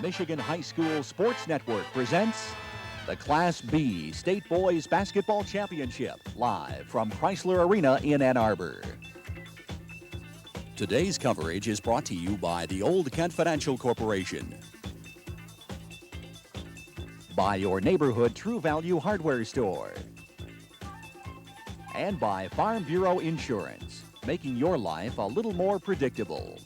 Michigan High School Sports Network presents the Class B State Boys Basketball Championship, live from Chrysler Arena in Ann Arbor. Today's coverage is brought to you by the Old Kent Financial Corporation, by your neighborhood True Value Hardware Store, and by Farm Bureau Insurance, making your life a little more predictable.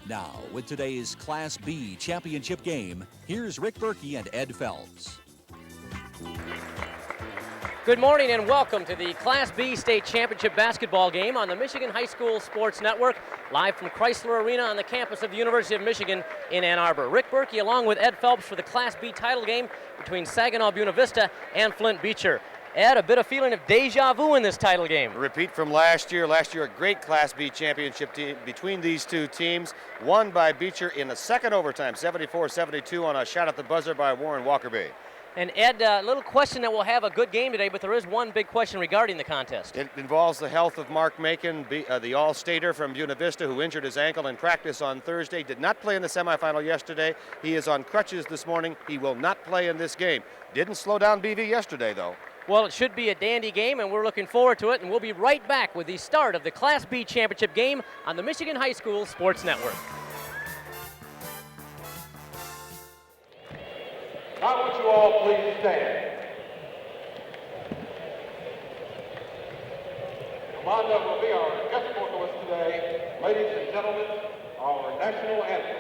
Now, with today's Class B championship game, here's Rick Berkey and Ed Phelps. Good morning and welcome to the Class B State Championship basketball game on the Michigan High School Sports Network, live from Chrysler Arena on the campus of the University of Michigan in Ann Arbor. Rick Berkey along with Ed Phelps for the Class B title game between Saginaw Buena Vista and Flint Beecher. Ed, a bit of feeling of deja vu in this title game. A repeat from last year. Last year, a great Class B championship between these two teams, won by Beecher in the second overtime, 74-72 on a shot at the buzzer by Warren Walkerby. And Ed, a little question that we'll have a good game today, but there is one big question regarding the contest. It involves the health of Mark Macon, the All-Stater from Buena Vista, who injured his ankle in practice on Thursday. Did not play in the semifinal yesterday. He is on crutches this morning. He will not play in this game. Didn't slow down BV yesterday, though. Well, it should be a dandy game, and we're looking forward to it, and we'll be right back with the start of the Class B championship game on the Michigan High School Sports Network. Now would you all please stand. Amanda will be our guest vocalist today. Ladies and gentlemen, our national anthem.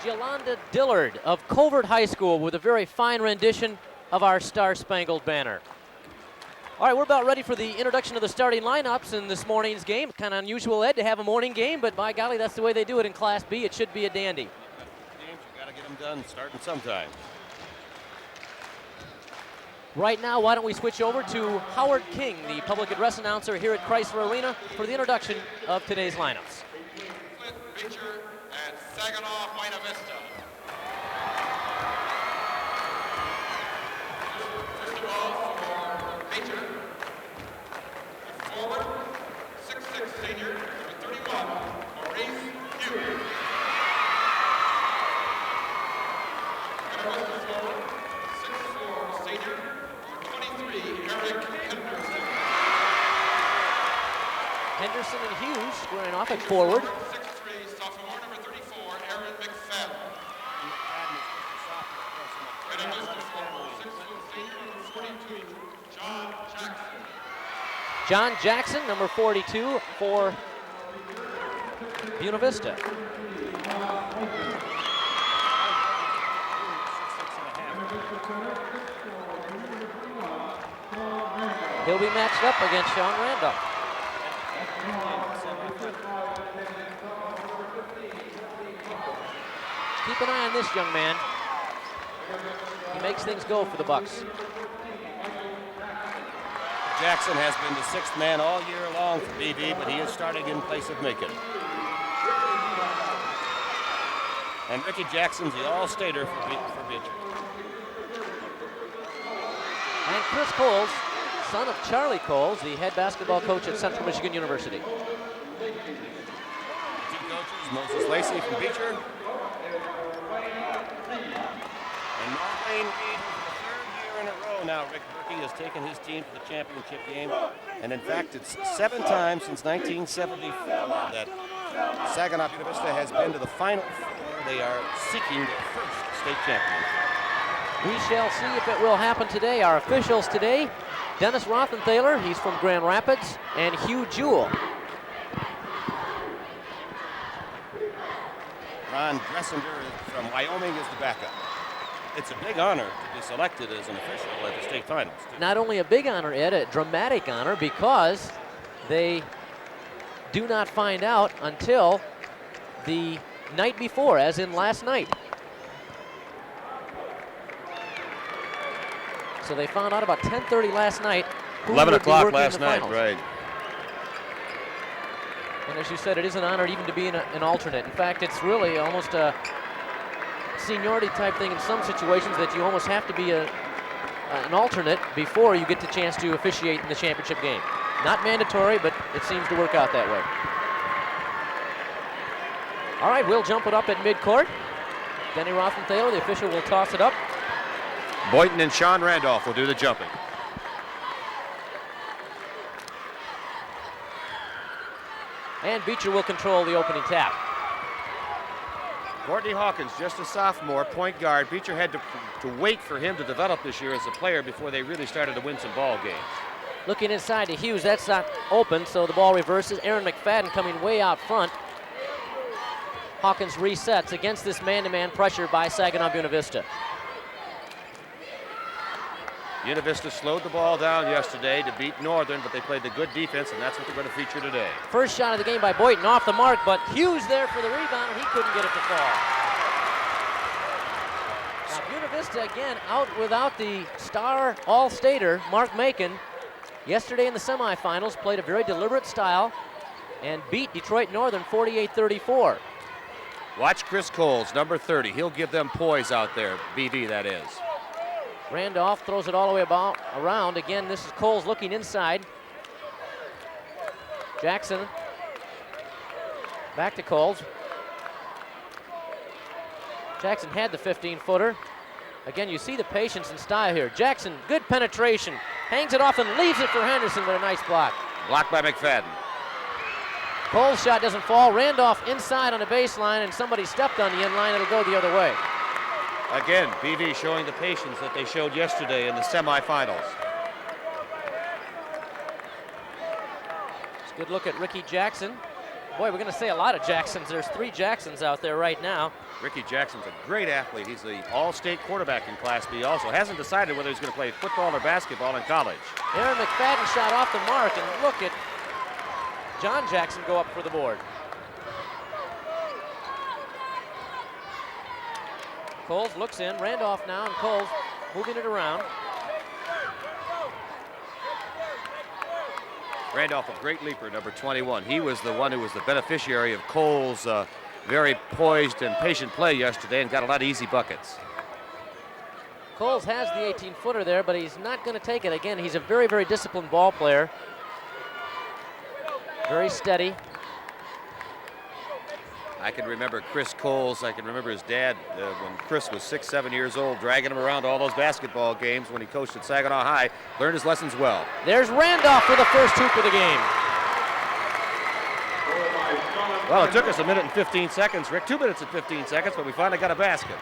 Yolanda Dillard of Covert High School with a very fine rendition of our Star-Spangled Banner. All right, we're about ready for the introduction of the starting lineups in this morning's game. Kind of unusual, Ed, to have a morning game, but by golly, that's the way they do it in Class B. It should be a dandy. Games, you got to get them done starting sometime. Right now, why don't we switch over to Howard King, the public address announcer here at Chrysler Arena, for the introduction of today's lineups. Flint Beecher and Saginaw Buena Vista. First of all, for Beecher, a forward, 6'6" senior, number 31, Maurice Hughes. And a Vista forward, 6'4" senior, number 23, Eric Henderson. Henderson and Hughes squaring off at forward. 6'3", sophomore, number 34, Aaron McFadden. And a Vista forward, 6'4" senior, number 42, John Jackson. John Jackson, number 42 for Buena Vista. He'll be matched up against Shaun Randolph. Keep an eye on this young man. He makes things go for the Bucs. Jackson has been the sixth man all year long for BV, but he is starting in place of Macon. And Ricky Jackson's the all-stater for Beecher. Chris Coles, son of Charlie Coles, the head basketball coach at Central Michigan University. Two coaches, Moses Lacey from Beecher. And Marlene Reed, for the third year in a row now, Rick Berkey has taken his team to the championship game. And in fact, it's 7 times since 1974 that Saginaw Buena Vista has been to the Final Four. They are seeking their first state championship. We shall see if it will happen today. Our officials today, Dennis Rothentheiler, he's from Grand Rapids, and Hugh Jewell. Ron Dressinger from Wyoming is the backup. It's a big honor to be selected as an official at the state finals, too. Not only a big honor, Ed, a dramatic honor, because they do not find out until the night before, as in last night. So they found out about 10:30 last night. 11 o'clock last night, right. And as you said, it is an honor even to be an alternate. In fact, it's really almost a seniority type thing in some situations that you almost have to be an alternate before you get the chance to officiate in the championship game. Not mandatory, but it seems to work out that way. All right, we'll jump it up at midcourt. Denny Rothentheiler, the official, will toss it up. Boynton and Shaun Randolph will do the jumping. And Beecher will control the opening tap. Courtney Hawkins, just a sophomore, point guard. Beecher had to wait for him to develop this year as a player before they really started to win some ball games. Looking inside to Hughes, that's not open, so the ball reverses. Aaron McFadden coming way out front. Hawkins resets against this man-to-man pressure by Saginaw Buena Vista. Buena Vista slowed the ball down yesterday to beat Northern, but they played the good defense, and that's what they're going to feature today. First shot of the game by Boynton, off the mark, but Hughes there for the rebound, and he couldn't get it to fall. Now Buena Vista again out without the star all-stater, Mark Macon. Yesterday in the semifinals, played a very deliberate style and beat Detroit Northern 48-34. Watch Chris Coles, number 30. He'll give them poise out there, BV that is. Randolph throws it all the way around. Again, this is Coles looking inside. Jackson back to Coles. Jackson had the 15-footer. Again, you see the patience and style here. Jackson, good penetration. Hangs it off and leaves it for Henderson with a nice block. Blocked by McFadden. Cole's shot doesn't fall. Randolph inside on the baseline, and somebody stepped on the end line. It'll go the other way. Again, BV showing the patience that they showed yesterday in the semifinals. It's a good look at Ricky Jackson. Boy, we're going to say a lot of Jacksons. There's 3 Jacksons out there right now. Ricky Jackson's a great athlete. He's the all-state quarterback in Class B also. Hasn't decided whether he's going to play football or basketball in college. Aaron McFadden shot off the mark, and look at John Jackson go up for the board. Coles looks in, Randolph now, and Coles moving it around. Randolph, a great leaper, number 21. He was the one who was the beneficiary of Coles' very poised and patient play yesterday and got a lot of easy buckets. Coles has the 18-footer there, but he's not going to take it. Again, he's a very, very disciplined ball player. Very steady. I can remember Chris Coles. I can remember his dad when Chris was 6, 7 years old, dragging him around to all those basketball games when he coached at Saginaw High. Learned his lessons well. There's Randolph for the first hoop of the game. Well, it took us 1 minute and 15 seconds, Rick. 2 minutes and 15 seconds, but we finally got a basket.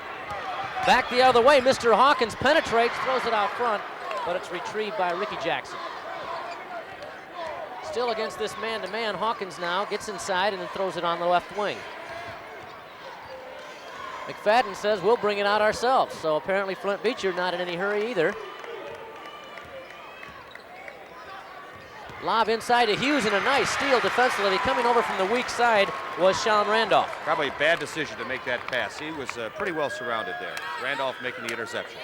Back the other way, Mr. Hawkins penetrates, throws it out front, but it's retrieved by Ricky Jackson. Still against this man-to-man, Hawkins now gets inside and then throws it on the left wing. McFadden says we'll bring it out ourselves, so apparently Flint Beecher not in any hurry either. Lob inside to Hughes and a nice steal defensively. Coming over from the weak side was Shaun Randolph. Probably a bad decision to make that pass. He was pretty well surrounded there. Randolph making the interception.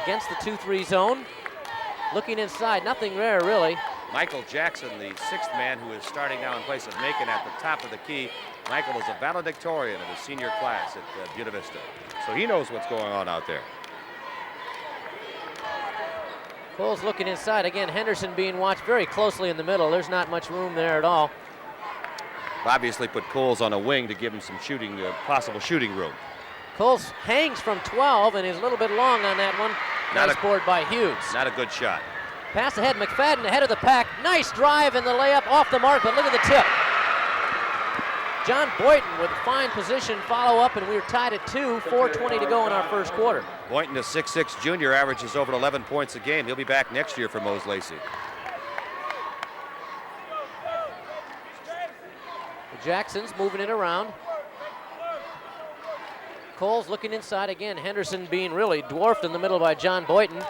Against the 2-3 zone. Looking inside, nothing there really. Michael Jackson, the 6th man who is starting now in place of Macon at the top of the key. Michael is a valedictorian of his senior class at Buena Vista, so he knows what's going on out there. Cole's looking inside. Again, Henderson being watched very closely in the middle. There's not much room there at all. Obviously put Coles on a wing to give him some shooting, possible shooting room. Coles hangs from 12 and is a little bit long on that one. Nice board by Hughes. Not a good shot. Pass ahead, McFadden ahead of the pack. Nice drive and the layup off the mark, but look at the tip. John Boynton with a fine position follow-up, and we're tied at 2, 4:20 to go in our first quarter. Boynton, a 6'6" junior, averages over 11 points a game. He'll be back next year for Mose Lacey. The Jacksons moving it around. Coles looking inside again. Henderson being really dwarfed in the middle by John Boynton.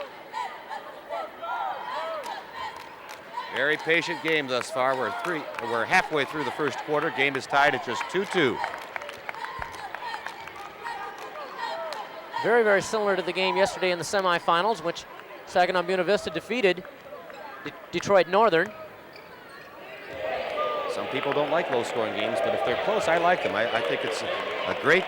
Very patient game thus far. We're halfway through the first quarter. Game is tied at just 2-2. Very, very similar to the game yesterday in the semifinals, which Saginaw Buena Vista defeated Detroit Northern. Some people don't like low-scoring games, but if they're close, I like them. I think it's a great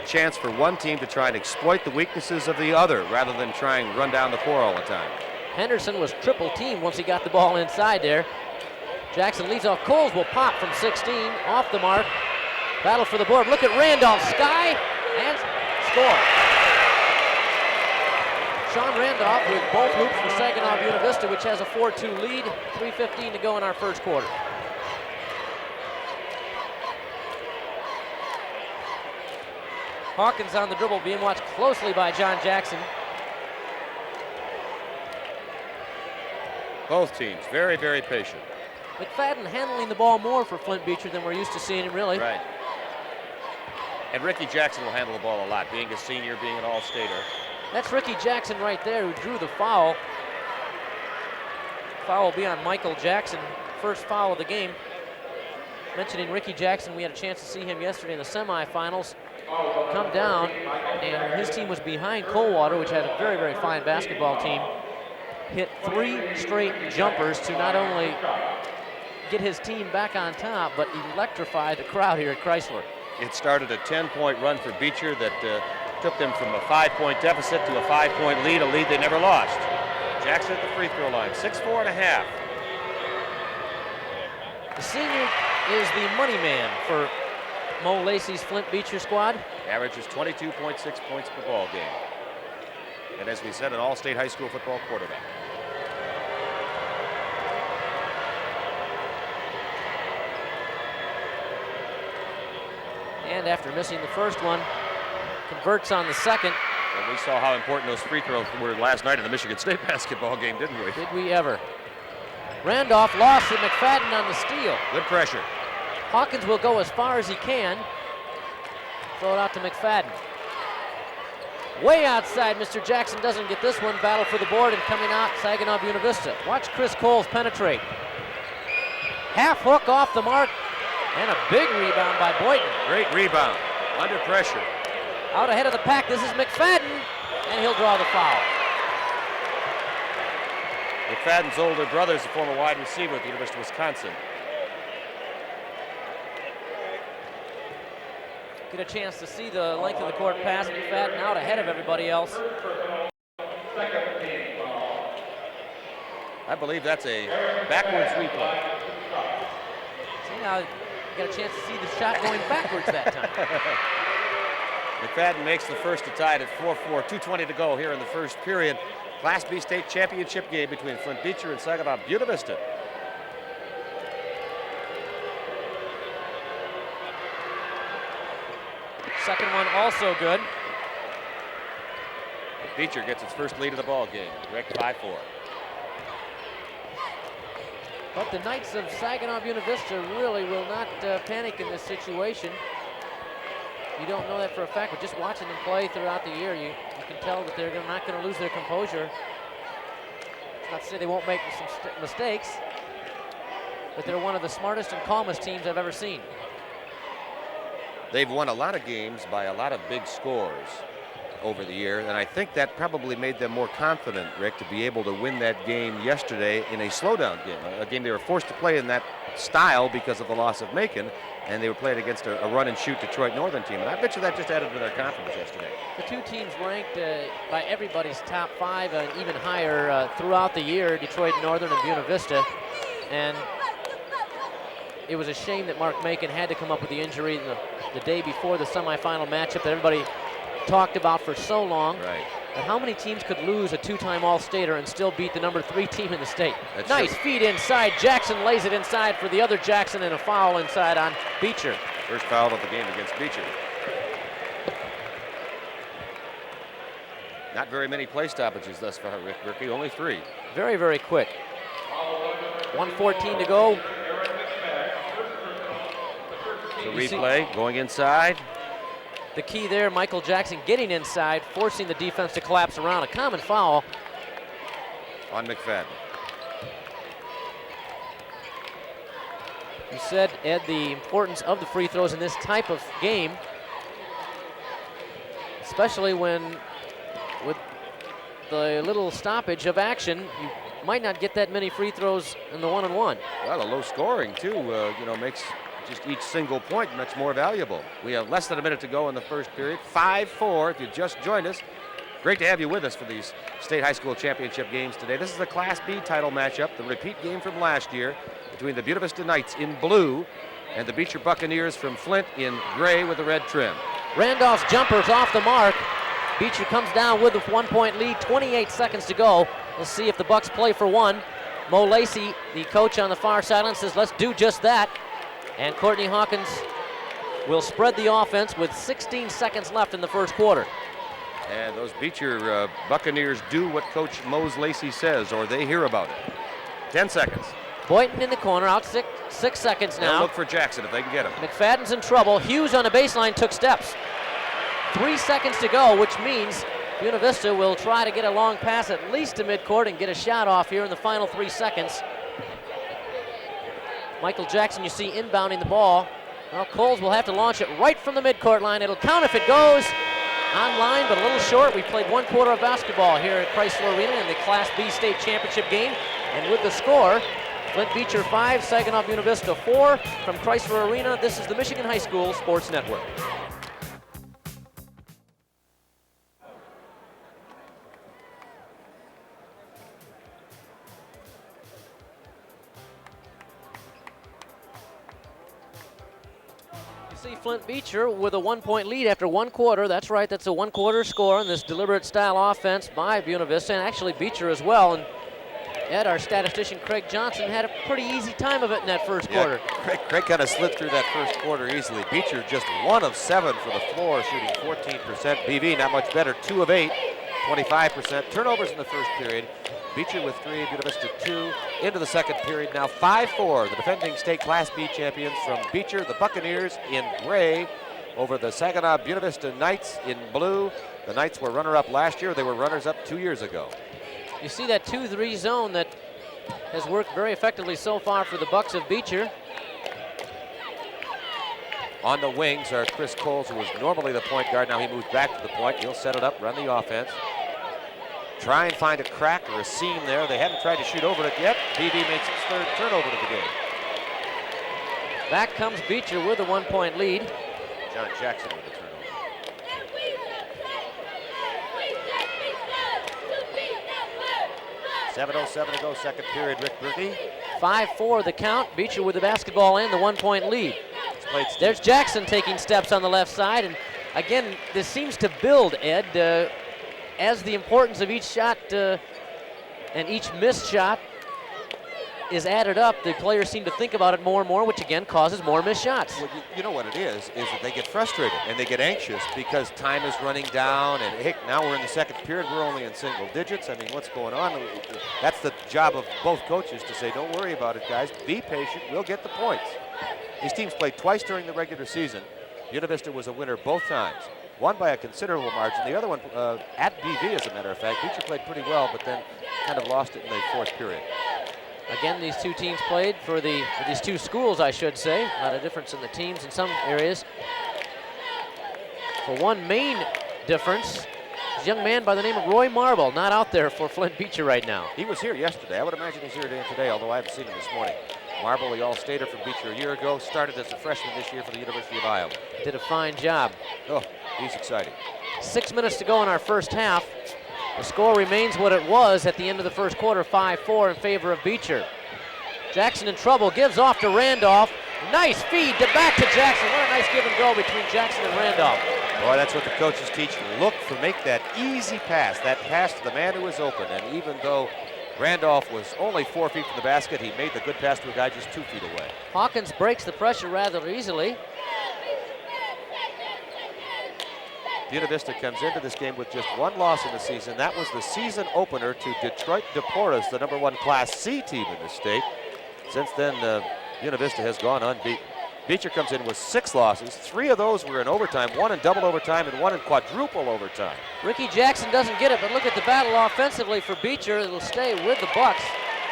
chance for one team to try and exploit the weaknesses of the other rather than try and run down the floor all the time. Henderson was triple teamed once he got the ball inside there. Jackson leads off. Coles will pop from 16, off the mark. Battle for the board. Look at Randolph, sky, and score. Shaun Randolph with both hoops for Saginaw Buena Vista, which has a 4-2 lead. 3:15 to go in our first quarter. Hawkins on the dribble, being watched closely by John Jackson. Both teams very, very patient. McFadden handling the ball more for Flint Beecher than we're used to seeing him, really. Right. And Ricky Jackson will handle the ball a lot, being a senior, being an all-stater. That's Ricky Jackson right there who drew the foul. Foul will be on Michael Jackson, first foul of the game. Mentioning Ricky Jackson, we had a chance to see him yesterday in the semifinals come down, and his team was behind Coldwater, which had a very, very fine basketball team. Hit 3 straight jumpers to not only get his team back on top, but electrify the crowd here at Chrysler. It started a 10-point run for Beecher that took them from a 5-point deficit to a 5-point lead, a lead they never lost. Jackson at the free throw line, 6'4½". The senior is the money man for Mo Lacey's Flint Beecher squad. Averages 22.6 points per ball game. And as we said, an all-state high school football quarterback. And after missing the first one, converts on the second. And we saw how important those free throws were last night in the Michigan State basketball game, didn't we? Did we ever? Randolph lost to McFadden on the steal. Good pressure. Hawkins will go as far as he can. Throw it out to McFadden. Way outside, Mr. Jackson doesn't get this one. Battle for the board and coming out, Saginaw Buena Vista. Watch Chris Coles penetrate. Half hook off the mark, and a big rebound by Boynton. Great rebound, under pressure. Out ahead of the pack, this is McFadden, and he'll draw the foul. McFadden's older brother is a former wide receiver at the University of Wisconsin. Get a chance to see the length of the court pass. McFadden out ahead of everybody else. I believe that's a backwards replay. See, now you got a chance to see the shot going backwards that time. McFadden makes the first to tie it at 4-4, 2:20 to go here in the first period. Class B state championship game between Flint Beecher and Saginaw Buena Vista. Second one also good. Beecher gets its first lead of the ball game. Direct 5-4. But the Knights of Saginaw Buena Vista really will not panic in this situation. You don't know that for a fact, but just watching them play throughout the year, you can tell that they're not going to lose their composure. Not to say they won't make some mistakes, but they're one of the smartest and calmest teams I've ever seen. They've won a lot of games by a lot of big scores. over the year, and I think that probably made them more confident, Rick, to be able to win that game yesterday in a slowdown game, a game they were forced to play in that style because of the loss of Macon, and they were playing against a run-and-shoot Detroit Northern team, and I bet you that just added to their confidence yesterday. The two teams ranked by everybody's top 5 and even higher throughout the year, Detroit Northern and Buena Vista, and it was a shame that Mark Macon had to come up with the injury the day before the semifinal matchup that everybody talked about for so long. Right. But how many teams could lose a 2-time All-Stater and still beat the number 3 team in the state? That's nice true. feed inside. Jackson lays it inside for the other Jackson, and a foul inside on Beecher. First foul of the game against Beecher. Not very many play stoppages thus far, Rick Berkey, only 3. Very, very quick. 1:14 to go. So replay, going inside. The key there, Michael Jackson getting inside, forcing the defense to collapse around. A common foul On McFadden. You said, Ed, the importance of the free throws in this type of game, especially when with the little stoppage of action, you might not get that many free throws in the one-on-one. Well, the low scoring, too, makes just each single point much more valuable. We have less than a minute to go in the first period. 5-4 if you just joined us. Great to have you with us for these state high school championship games today. This is the Class B title matchup, the repeat game from last year between the Buena Vista Knights in blue and the Beecher Buccaneers from Flint in gray with the red trim. Randolph's jumper's off the mark. Beecher comes down with a 1-point lead, 28 seconds to go. We'll see if the Bucs play for one. Mo Lacey, the coach on the far sideline, says let's do just that. And Courtney Hawkins will spread the offense with 16 seconds left in the first quarter. And those Beecher Buccaneers do what Coach Mose Lacey says, or they hear about it. 10 seconds. Boynton in the corner, out 6 seconds They'll now. look for Jackson if they can get him. McFadden's in trouble. Hughes on the baseline took steps. 3 seconds to go, which means Buena Vista will try to get a long pass at least to midcourt and get a shot off here in the final 3 seconds. Michael Jackson, you see, inbounding the ball. Well, Coles will have to launch it right from the midcourt line. It'll count if it goes on line, but a little short. We played 1 quarter of basketball here at Chrysler Arena in the Class B state championship game. And with the score, Flint Beecher 5, Saginaw Buena Vista 4 from Chrysler Arena. This is the Michigan High School Sports Network. See Flint Beecher with a 1-point lead after 1 quarter. That's right, that's a 1-quarter score in this deliberate style offense by Buena Vista, and actually Beecher as well. And Ed, our statistician Craig Johnson, had a pretty easy time of it in that first quarter. Craig kind of slid through that first quarter easily. Beecher just 1 of 7 for the floor, shooting 14%. BV not much better, 2 of 8, 25%. Turnovers in the first period. Beecher with 3, Buena Vista 2. Into the second period now, 5-4. The defending state Class B champions from Beecher, the Buccaneers in gray over the Saginaw Buena Vista Knights in blue. The Knights were runner-up last year. They were runners-up 2 years ago. You see that 2-3 zone that has worked very effectively so far for the Bucs of Beecher. On the wings are Chris Coles, who was normally the point guard. Now he moves back to the point. He'll set it up, run the offense. Try and find a crack or a seam there. They haven't tried to shoot over it yet. BV makes its 3rd turnover of the game. Back comes Beecher with a 1-point lead. John Jackson with the turnover. 7:07 to go, second period. Rick Berkey. 5-4 the count. Beecher with the basketball and the 1-point lead. There's Jackson taking steps on the left side. And again, this seems to build, Ed, as the importance of each shot and each missed shot is added up, the players seem to think about it more and more, which again causes more missed shots. Well, you know what it is that they get frustrated and they get anxious because time is running down, and hey, now we're in the second period, we're only in single digits. I mean, what's going on? That's the job of both coaches to say, don't worry about it, guys. Be patient, we'll get the points. These teams played twice during the regular season. Buena Vista was a winner both times. One by a considerable margin. The other one at BV, as a matter of fact. Beecher played pretty well, but then kind of lost it in the 4th period. Again, these two teams played for these two schools, I should say. A lot of difference in the teams in some areas. For one main difference, There's a young man by the name of Roy Marble, not out there for Flint Beecher right now. He was here yesterday. I would imagine he's here today, although I haven't seen him this morning. Marble, the All-Stater from Beecher a year ago, started as a freshman this year for the University of Iowa. Did a fine job. Oh, he's exciting. 6 minutes to go in our first half. The score remains what it was at the end of the first quarter, 5-4 in favor of Beecher. Jackson in trouble, gives off to Randolph. Nice feed back to Jackson. What a nice give and go between Jackson and Randolph. Boy, that's what the coaches teach. Look for, make that easy pass, that pass to the man who was open. And even though Randolph was only 4 feet from the basket, he made the good pass to a guy just 2 feet away. Hawkins breaks the pressure rather easily. Buena Vista comes into this game with just 1 loss in the season. That was the season opener to Detroit Deportes, the #1 Class C team in the state. Since then, Buena Vista has gone unbeaten. Beecher comes in with 6 losses. 3 of those were in overtime, 1 in double overtime and 1 in quadruple overtime. Ricky Jackson doesn't get it, but look at the battle offensively for Beecher. It'll stay with the Bucs.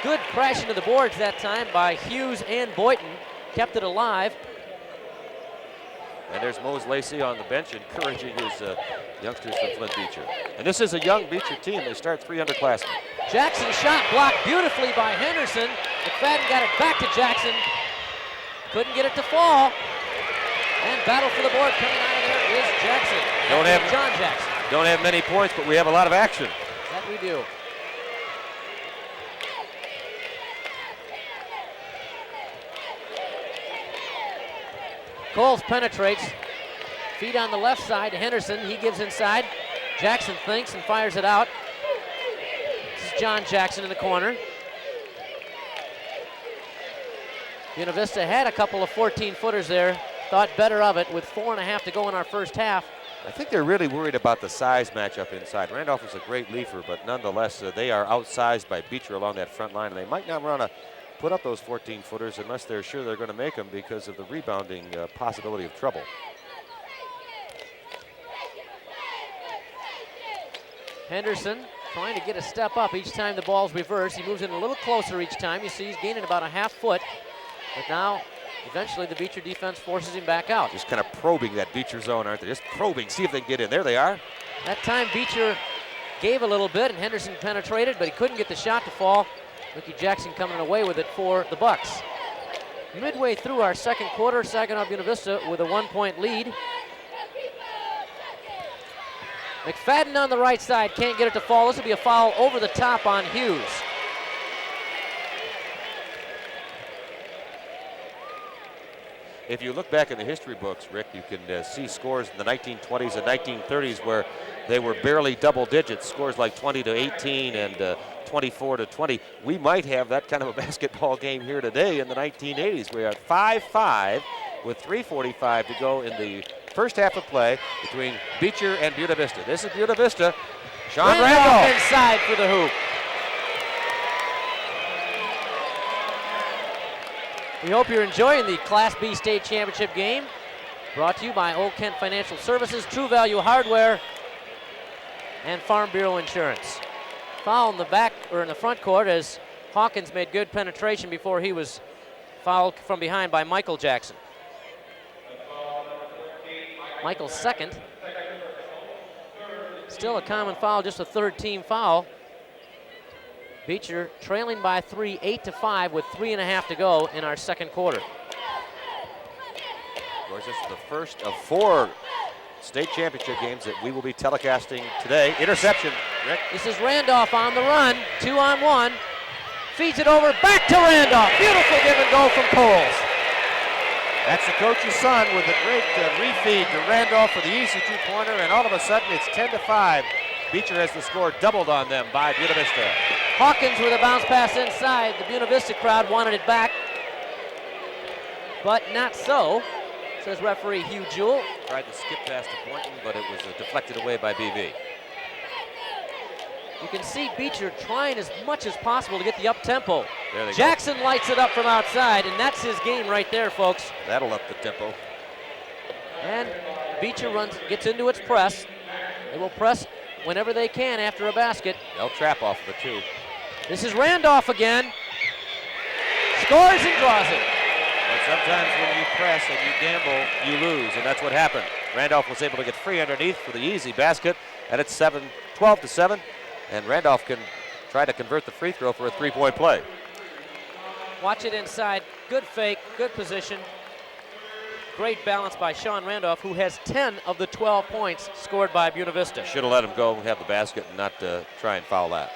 Good crash into the boards that time by Hughes and Boynton. Kept it alive. And there's Mose Lacey on the bench encouraging his youngsters from Flint Beecher. And this is a young Beecher team. They start 3 underclassmen. Jackson shot blocked beautifully by Henderson. McFadden got it back to Jackson. Couldn't get it to fall. And battle for the board coming out of there is Jackson. John Jackson. Don't have many points, but we have a lot of action. That we do. Coles penetrates. Feed on the left side to Henderson. He gives inside. Jackson thinks and fires it out. This is John Jackson in the corner. Buena Vista had a couple of 14-footers there. Thought better of it with 4.5 to go in our first half. I think they're really worried about the size matchup inside. Randolph is a great leafer, but nonetheless, they are outsized by Beecher along that front line, and they might not want to put up those 14-footers unless they're sure they're going to make them because of the rebounding possibility of trouble. Henderson trying to get a step up each time the ball's reversed. He moves in a little closer each time. You see he's gaining about a half foot. But now, eventually, the Beecher defense forces him back out. Just kind of probing that Beecher zone, aren't they? Just probing, see if they can get in. There they are. That time, Beecher gave a little bit, and Henderson penetrated, but he couldn't get the shot to fall. Ricky Jackson coming away with it for the Bucs. Midway through our second quarter, Saginaw Buena Vista with a 1-point lead. McFadden on the right side, can't get it to fall. This will be a foul over the top on Hughes. If you look back in the history books, Rick, you can see scores in the 1920s and 1930s where they were barely double digits, scores like 20-18 and 24-20. We might have that kind of a basketball game here today in the 1980s. We are 5-5 with 3:45 to go in the first half of play between Beecher and Buena Vista. This is Buena Vista. Shaun Randolph inside for the hoop. We hope you're enjoying the Class B State Championship game. Brought to you by Old Kent Financial Services, True Value Hardware, and Farm Bureau Insurance. Foul in the back, or in the front court, as Hawkins made good penetration before he was fouled from behind by Michael Jackson. Michael's second. Still a common foul, just a third-team foul. Beecher trailing by 3, 8-5 with 3.5 to go in our second quarter. Of course, this is the first of 4 state championship games that we will be telecasting today. Interception, Rick. This is Randolph on the run, 2-on-1. Feeds it over, back to Randolph. Beautiful give and go from Coles. That's the coach's son with a great refeed to Randolph for the easy 2-pointer, and all of a sudden it's 10-5. Beecher has the score doubled on them by Buena Vista. Hawkins with a bounce pass inside. The Buena Vista crowd wanted it back, but not so, says referee Hugh Jewell. Tried to skip past to Boynton, but it was deflected away by BV. You can see Beecher trying as much as possible to get the up-tempo. Jackson lights it up from outside, and that's his game right there, folks. That'll up the tempo. And Beecher gets into its press. They will press whenever they can after a basket. They'll trap off of it, too. This is Randolph again. Scores and draws it. But sometimes when you press and you gamble, you lose, and that's what happened. Randolph was able to get free underneath for the easy basket, and it's 12-7, and Randolph can try to convert the free throw for a three-point play. Watch it inside. Good fake, good position. Great balance by Shaun Randolph, who has 10 of the 12 points scored by Buena Vista. Should have let him go and have the basket and not try and foul that.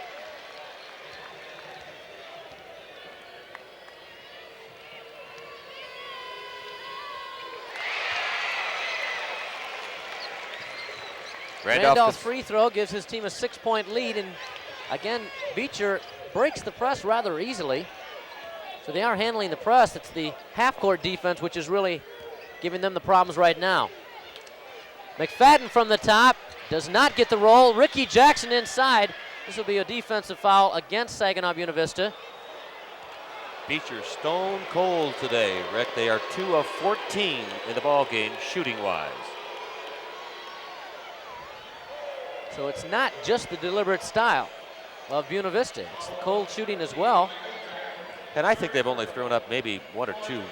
Randolph's free throw gives his team a 6-point lead, and again, Beecher breaks the press rather easily. So they are handling the press. It's the half-court defense which is really giving them the problems right now. McFadden from the top does not get the roll. Ricky Jackson inside. This will be a defensive foul against Saginaw Buena Vista. Beecher stone cold today, Rick. They are 2 of 14 in the ball game shooting-wise. So it's not just the deliberate style of Buena Vista. It's the cold shooting as well. And I think they've only thrown up maybe 1 or 2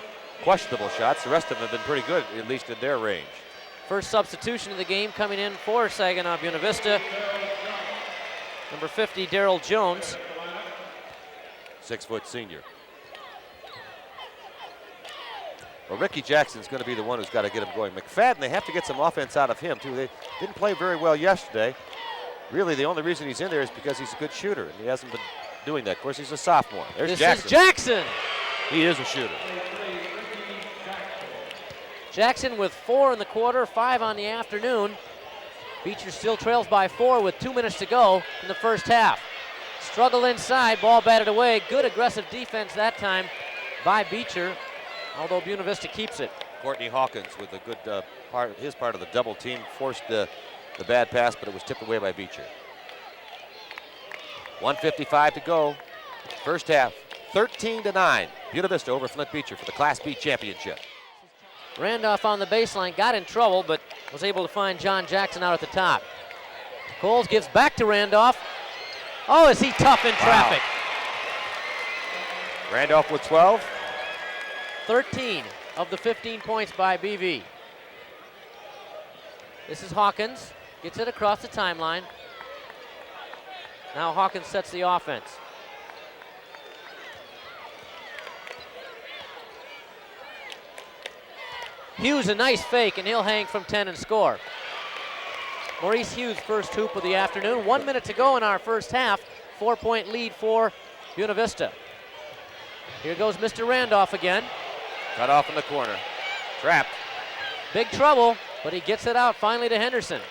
questionable shots. The rest of them have been pretty good, at least in their range. First substitution of the game coming in for Saginaw Buena Vista. Number 50, Daryl Jones. 6-foot senior. Well, Ricky Jackson's going to be the one who's got to get him going. McFadden, they have to get some offense out of him, too. They didn't play very well yesterday. Really, the only reason he's in there is because he's a good shooter, and he hasn't been doing that. Of course, he's a sophomore. There's Jackson. Is Jackson. He is a shooter. Jackson with 4 in the quarter, 5 on the afternoon. Beecher still trails by 4 with 2 minutes to go in the first half. Struggle inside, ball batted away. Good aggressive defense that time by Beecher, although Buena Vista keeps it. Courtney Hawkins with a good his part of the double team forced the bad pass, but it was tipped away by Beecher. 1:55 to go. First half, 13-9. Buena Vista over Flint Beecher for the Class B championship. Randolph on the baseline, got in trouble, but was able to find John Jackson out at the top. Coles gives back to Randolph. Oh, is he tough in traffic? Randolph with 12. 13 of the 15 points by BV. This is Hawkins, gets it across the timeline. Now Hawkins sets the offense. Hughes, a nice fake, and he'll hang from 10 and score. Maurice Hughes' first hoop of the afternoon. 1 minute to go in our first half. 4-point lead for Buena Vista. Here goes Mr. Randolph again. Cut off in the corner. Trapped. Big trouble, but he gets it out finally to Henderson.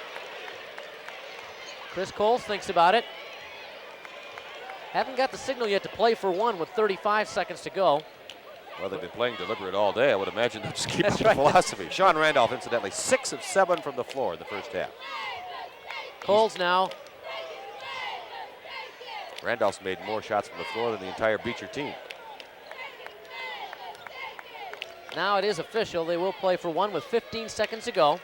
Chris Coles thinks about it. Haven't got the signal yet to play for one with 35 seconds to go. Well, they've been playing deliberate all day. I would imagine they'll just keep That's the right. philosophy. Shaun Randolph, incidentally, 6 of 7 from the floor in the first half. Coles now. Randolph's made more shots from the floor than the entire Beecher team. Now it is official. They will play for one with 15 seconds to go.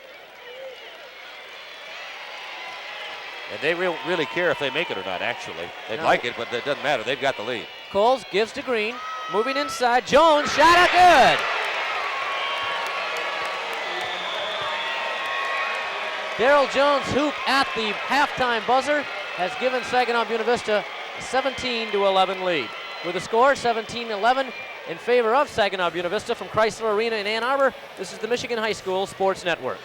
And they really care if they make it or not, actually. They'd like it, but it doesn't matter. They've got the lead. Coles gives to Green. Moving inside. Jones, shot up good. Daryl Jones' hoop at the halftime buzzer has given Saginaw Buena Vista a 17-11 lead. With the score 17-11 in favor of Saginaw Buena Vista from Chrysler Arena in Ann Arbor. This is the Michigan High School Sports Network.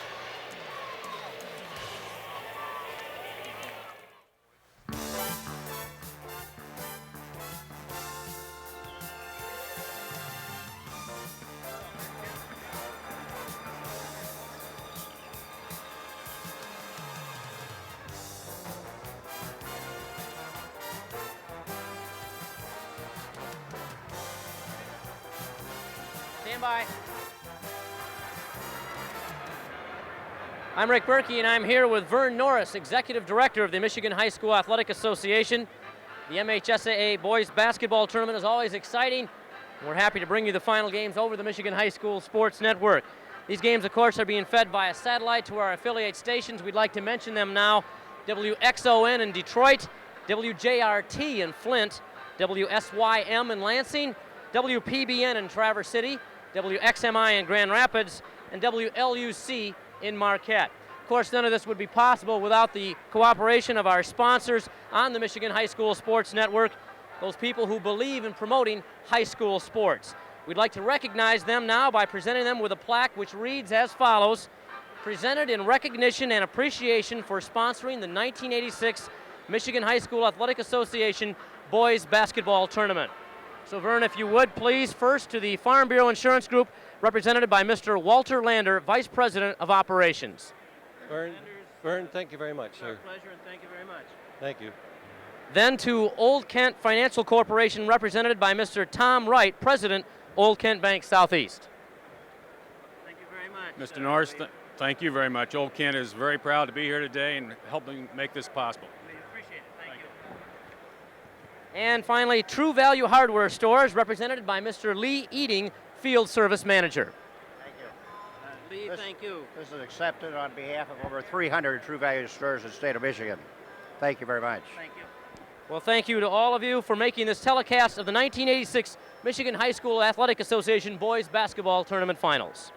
Stand by. I'm Rick Berkey, and I'm here with Vern Norris, Executive Director of the Michigan High School Athletic Association. The MHSAA Boys Basketball Tournament is always exciting, and we're happy to bring you the final games over the Michigan High School Sports Network. These games, of course, are being fed via satellite to our affiliate stations. We'd like to mention them now. WXON in Detroit, WJRT in Flint, WSYM in Lansing, WPBN in Traverse City, WXMI in Grand Rapids, and WLUC in Marquette. Of course, none of this would be possible without the cooperation of our sponsors on the Michigan High School Sports Network, those people who believe in promoting high school sports. We'd like to recognize them now by presenting them with a plaque which reads as follows: presented in recognition and appreciation for sponsoring the 1986 Michigan High School Athletic Association Boys Basketball Tournament. So Vern, if you would, please, first to the Farm Bureau Insurance Group, represented by Mr. Walter Lander, Vice President of Operations. Vern, thank you very much, sir. Our pleasure, and thank you very much. Thank you. Then to Old Kent Financial Corporation, represented by Mr. Tom Wright, President, Old Kent Bank Southeast. Thank you very much. Mr. Norris, thank you very much. Old Kent is very proud to be here today and helping make this possible. We appreciate it. Thank you. And finally, True Value Hardware Stores, represented by Mr. Lee Eating, Field Service Manager. Thank you. Lee, thank you. This is accepted on behalf of over 300 True Value stores in the state of Michigan. Thank you very much. Thank you. Well, thank you to all of you for making this telecast of the 1986 Michigan High School Athletic Association Boys Basketball Tournament Finals.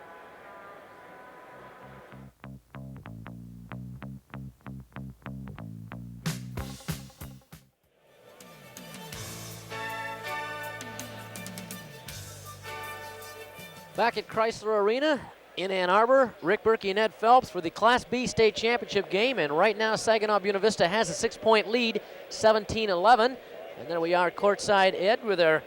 Back at Chrysler Arena in Ann Arbor, Rick Berkey and Ed Phelps for the Class B state championship game, and right now Saginaw Buena Vista has a 6-point lead, 17-11. And then we are courtside, Ed, with our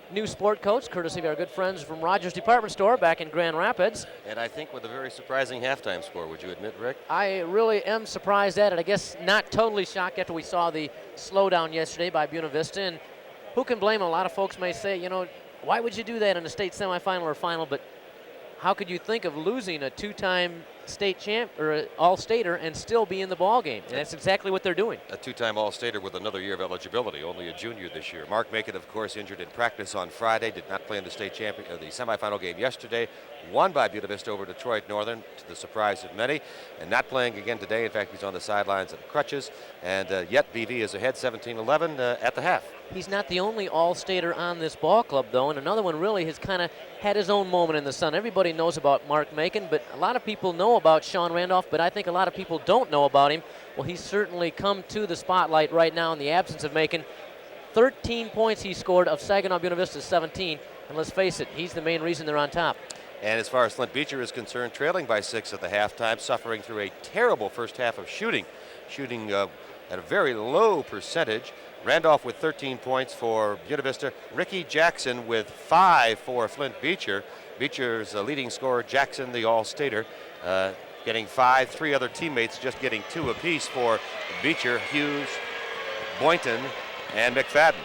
new sport coach, courtesy of our good friends from Rogers Department Store back in Grand Rapids. And I think with a very surprising halftime score, would you admit, Rick? I really am surprised at it. I guess not totally shocked after we saw the slowdown yesterday by Buena Vista. And who can blame them? A lot of folks may say, you know, why would you do that in a state semifinal or final? But how could you think of losing a two-time state champ or an all-stater and still be in the ball game? And that's exactly what they're doing. A two-time all-stater with another year of eligibility, only a junior this year. Mark Macon, of course, injured in practice on Friday, did not play in the state champion, the semifinal game yesterday. Won by Buena Vista over Detroit Northern, to the surprise of many, and not playing again today. In fact, he's on the sidelines at crutches, and yet BV is ahead 17-11 at the half. He's not the only all-stater on this ball club, though, and another one really has kind of had his own moment in the sun. Everybody knows about Mark Macon, but a lot of people know about Shaun Randolph, but I think a lot of people don't know about him. Well, he's certainly come to the spotlight right now in the absence of Macon. 13 points he scored of Saginaw Buena Vista's 17, and let's face it, he's the main reason they're on top. And as far as Flint Beecher is concerned, trailing by 6 at the halftime, suffering through a terrible first half of shooting at a very low percentage. Randolph with 13 points for Buena Vista. Ricky Jackson with 5 for Flint Beecher. Beecher's leading scorer, Jackson, the all-stater, getting 5. 3 other teammates just getting 2 apiece for Beecher, Hughes, Boynton, and McFadden.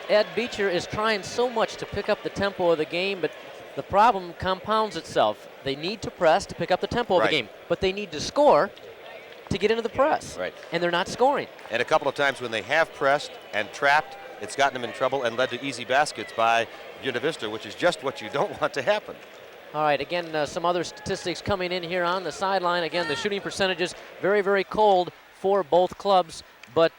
Ed, Beecher is trying so much to pick up the tempo of the game, but the problem compounds itself. They need to press to pick up the tempo of the game, but they need to score to get into the press. Right. And they're not scoring. And a couple of times when they have pressed and trapped, it's gotten them in trouble and led to easy baskets by Buena Vista, which is just what you don't want to happen. All right, again, some other statistics coming in here on the sideline. Again, the shooting percentages, very, very cold for both clubs, but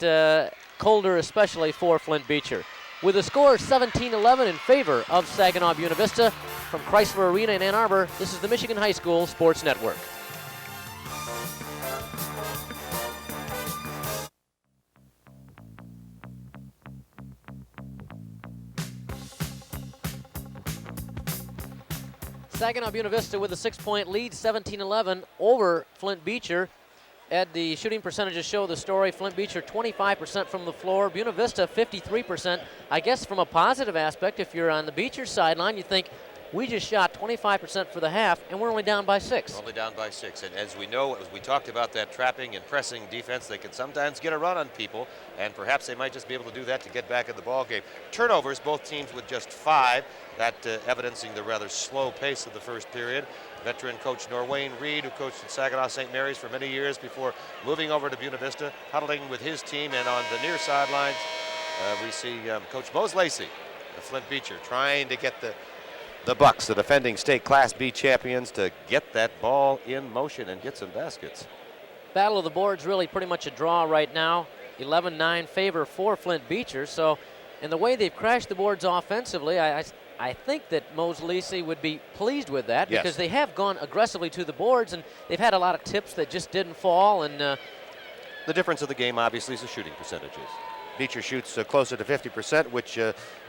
colder especially for Flint Beecher. With a score 17-11 in favor of Saginaw Buena Vista from Chrysler Arena in Ann Arbor, this is the Michigan High School Sports Network. Saginaw Buena Vista with a 6-point lead, 17-11 over Flint Beecher. Ed, the shooting percentages show the story. Flint Beecher 25% from the floor, Buena Vista 53%. I guess from a positive aspect, if you're on the Beecher sideline, you think we just shot 25% for the half and we're only down by 6. Only down by 6. And as we know, as we talked about that trapping and pressing defense, they can sometimes get a run on people, and perhaps they might just be able to do that to get back in the ball game. Turnovers, both teams with just 5, that evidencing the rather slow pace of the first period. Veteran coach Norwayne Reed, who coached at Saginaw St. Mary's for many years before moving over to Buena Vista, huddling with his team. And on the near sidelines, we see Coach Mose Lacey of Flint Beecher trying to get the Bucs, the defending state Class B champions, to get that ball in motion and get some baskets. Battle of the boards really pretty much a draw right now. 11-9 favor for Flint Beecher. So in the way they've crashed the boards offensively, I I think that Mosleisi would be pleased with that Yes. because they have gone aggressively to the boards, and they've had a lot of tips that just didn't fall. And The difference of the game, obviously, is the shooting percentages. Beecher shoots closer to 50%, which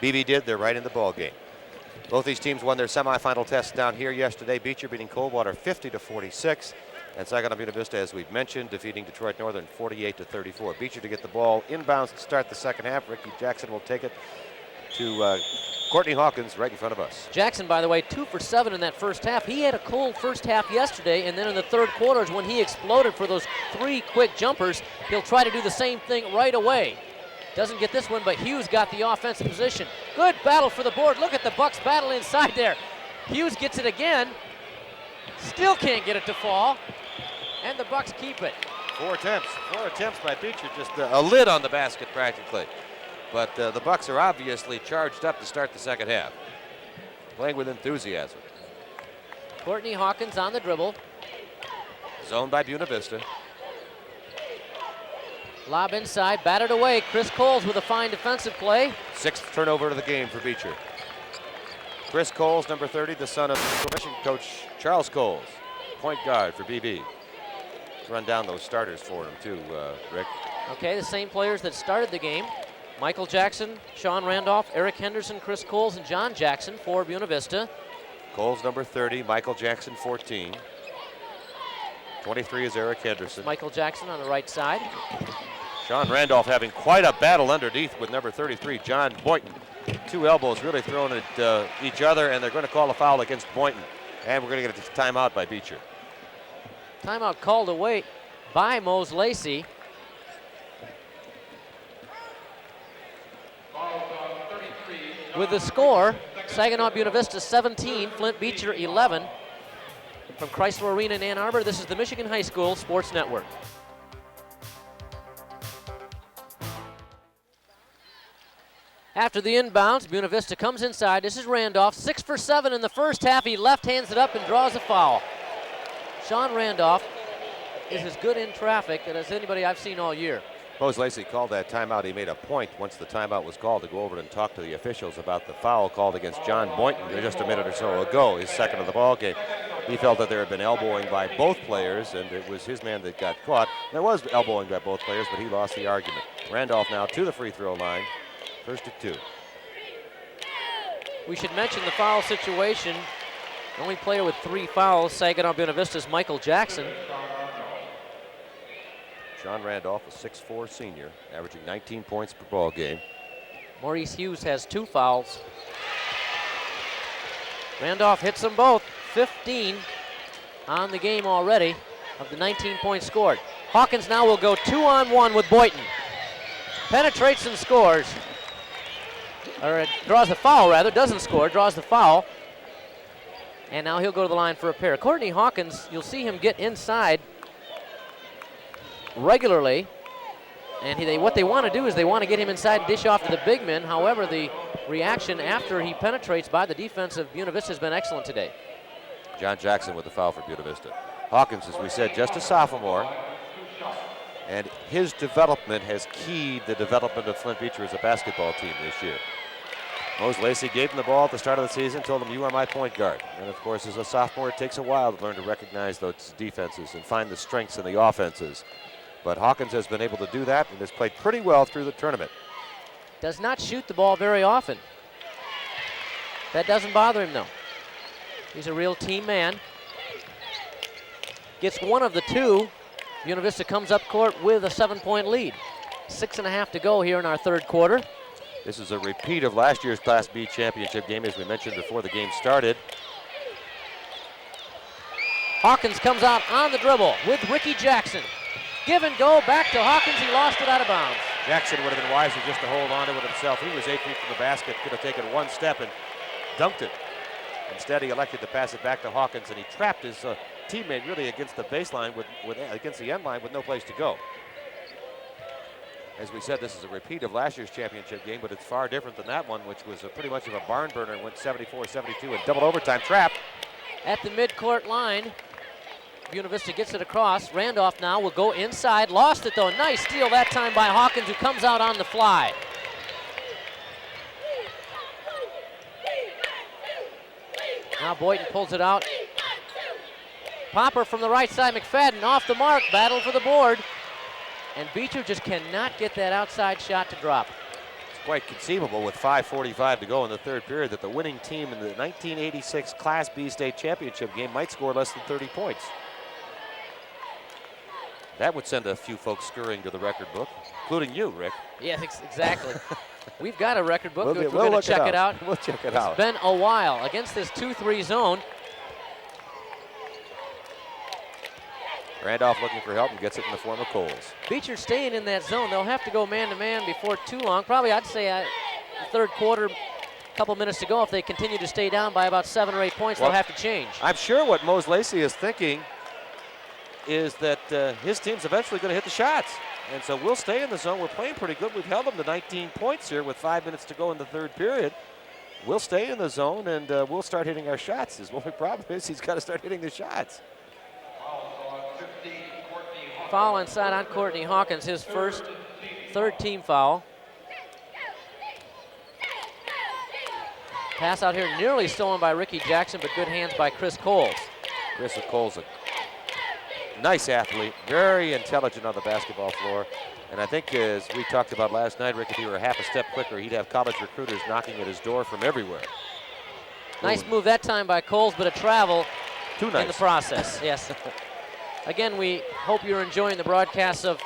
BV did. They're right in the ball game. Both these teams won their semifinal tests down here yesterday. Beecher beating Coldwater 50-46. And Saginaw Buena Vista, as we've mentioned, defeating Detroit Northern 48-34. Beecher to get the ball inbounds to start the second half. Ricky Jackson will take it to Courtney Hawkins right in front of us. Jackson, by the way, 2 for 7 in that first half. He had a cold first half yesterday, and then in the third quarter is when he exploded for those 3 quick jumpers. He'll try to do the same thing right away. Doesn't get this one, but Hughes got the offensive position. Good battle for the board. Look at the Bucs battle inside there. Hughes gets it again. Still can't get it to fall. And the Bucs keep it. 4 attempts by Beecher, just a lid on the basket practically. But the Bucs are obviously charged up to start the second half. Playing with enthusiasm. Courtney Hawkins on the dribble. Zoned by Buena Vista. Lob inside, batted away. Chris Coles with a fine defensive play. 6th turnover of the game for Beecher. Chris Coles, number 30, the son of Michigan coach Charles Coles, point guard for BB. Run down those starters for him too, Rick. Okay, the same players that started the game. Michael Jackson, Shaun Randolph, Eric Henderson, Chris Coles, and John Jackson for Buena Vista. Coles, number 30, Michael Jackson, 14. 23 is Eric Henderson. Michael Jackson on the right side. Shaun Randolph having quite a battle underneath with number 33, John Boynton. 2 elbows really thrown at each other, and they're going to call a foul against Boynton. And we're going to get a timeout by Beecher. Timeout called away by Mosleisi. With the score, Saginaw Buena Vista 17, Flint Beecher 11. From Chrysler Arena in Ann Arbor, this is the Michigan High School Sports Network. After the inbounds, Buena Vista comes inside. This is Randolph, 6 for 7 in the first half. He left-hands it up and draws a foul. Shaun Randolph is as good in traffic as anybody I've seen all year. Mosleisi called that timeout. He made a point once the timeout was called to go over and talk to the officials about the foul called against John Boynton just a minute or so ago, his second of the ball game. He felt that there had been elbowing by both players, and it was his man that got caught. There was elbowing by both players, but he lost the argument. Randolph now to the free throw line. First at 2. We should mention the foul situation. The only player with 3 fouls, Saginaw Buena Vista's Michael Jackson. Shaun Randolph, a 6'4" senior, averaging 19 points per ball game. Maurice Hughes has 2 fouls. Randolph hits them both. 15 on the game already of the 19 points scored. Hawkins now will go 2-on-1 with Boynton. Penetrates and scores. Or draws the foul, rather. Doesn't score, draws the foul. And now he'll go to the line for a pair. Courtney Hawkins, you'll see him get inside regularly. And what they want to do is they want to get him inside and dish off to the big men. However, the reaction after he penetrates by the defense of Buena Vista has been excellent today. John Jackson with the foul for Buena Vista. Hawkins, as we said, just a sophomore. And his development has keyed the development of Flint Beecher as a basketball team this year. Mosleisi gave him the ball at the start of the season, told him, "You are my point guard." And of course, as a sophomore, it takes a while to learn to recognize those defenses and find the strengths in the offenses. But Hawkins has been able to do that and has played pretty well through the tournament. Does not shoot the ball very often. That doesn't bother him, though. He's a real team man. Gets one of the 2. Buena Vista comes up court with a 7-point lead. 6.5 to go here in our third quarter. This is a repeat of last year's Class B championship game, as we mentioned before the game started. Hawkins comes out on the dribble with Ricky Jackson. Give and go back to Hawkins. He lost it out of bounds. Jackson would have been wiser just to hold on to it himself. He was 8 feet from the basket, could have taken one step and dunked it. Instead, he elected to pass it back to Hawkins, and he trapped his teammate really against the baseline, against the end line with no place to go. As we said, this is a repeat of last year's championship game, but it's far different than that one, which was pretty much of a barn burner, went 74-72 in double overtime. Trap. At the midcourt line, Buena Vista gets it across. Randolph now will go inside. Lost it, though. Nice steal that time by Hawkins, who comes out on the fly. Now Boynton pulls it out. Popper from the right side, McFadden off the mark, battle for the board. And Beecher just cannot get that outside shot to drop. It's quite conceivable with 5:45 to go in the third period that the winning team in the 1986 Class B state championship game might score less than 30 points. That would send a few folks scurrying to the record book, including you, Rick. Yes, exactly. We've got a record book. We'll We're going to check it out. We'll check it out. It's been a while against this 2-3 zone. Randolph looking for help and gets it in the form of Coles. Beecher staying in that zone. They'll have to go man-to-man before too long. Probably, I'd say, the third quarter, a couple minutes to go. If they continue to stay down by about 7 or 8 points, they'll have to change. I'm sure what Mose Lacey is thinking is that his team's eventually going to hit the shots. And so we'll stay in the zone. We're playing pretty good. We've held them to 19 points here with 5 minutes to go in the third period. We'll stay in the zone, and we'll start hitting our shots. The only problem is he's got to start hitting the shots. Foul inside on Courtney Hawkins, his third team foul. Pass out here nearly stolen by Ricky Jackson, but good hands by Chris Coles. Chris Coles, a nice athlete, very intelligent on the basketball floor. And I think as we talked about last night, Rick, if he were half a step quicker, he'd have college recruiters knocking at his door from everywhere. Nice move that time by Coles, but a travel Too nice. in the process, yes. Again, we hope you're enjoying the broadcast of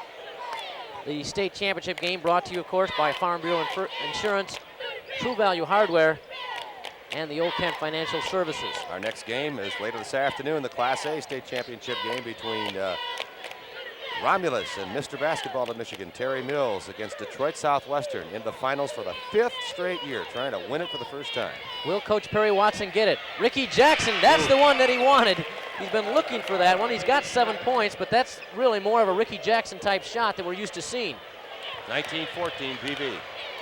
the state championship game, brought to you, of course, by Farm Bureau Insurance, True Value Hardware, and the Old Kent Financial Services. Our next game is later this afternoon, the Class A state championship game between Romulus and Mr. Basketball of Michigan, Terry Mills, against Detroit Southwestern in the finals for the 5th straight year, trying to win it for the first time. Will Coach Perry Watson get it? Ricky Jackson, that's the one that he wanted. He's been looking for that one. He's got 7 points, but that's really more of a Ricky Jackson type shot that we're used to seeing. 19-14 PV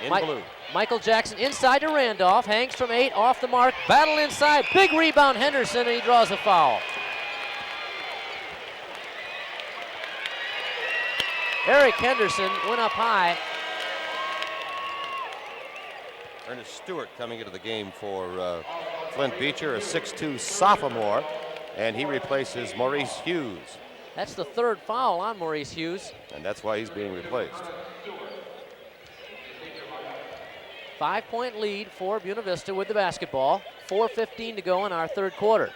in blue. Michael Jackson inside to Randolph, hangs from 8, off the mark, battle inside, big rebound Henderson, and he draws a foul. Eric Henderson went up high. Ernest Stewart coming into the game for Flint Beecher, a 6'2 sophomore, and he replaces Maurice Hughes. That's the third foul on Maurice Hughes. And that's why he's being replaced. 5-point lead for Buena Vista with the basketball. 4:15 to go in our third quarter.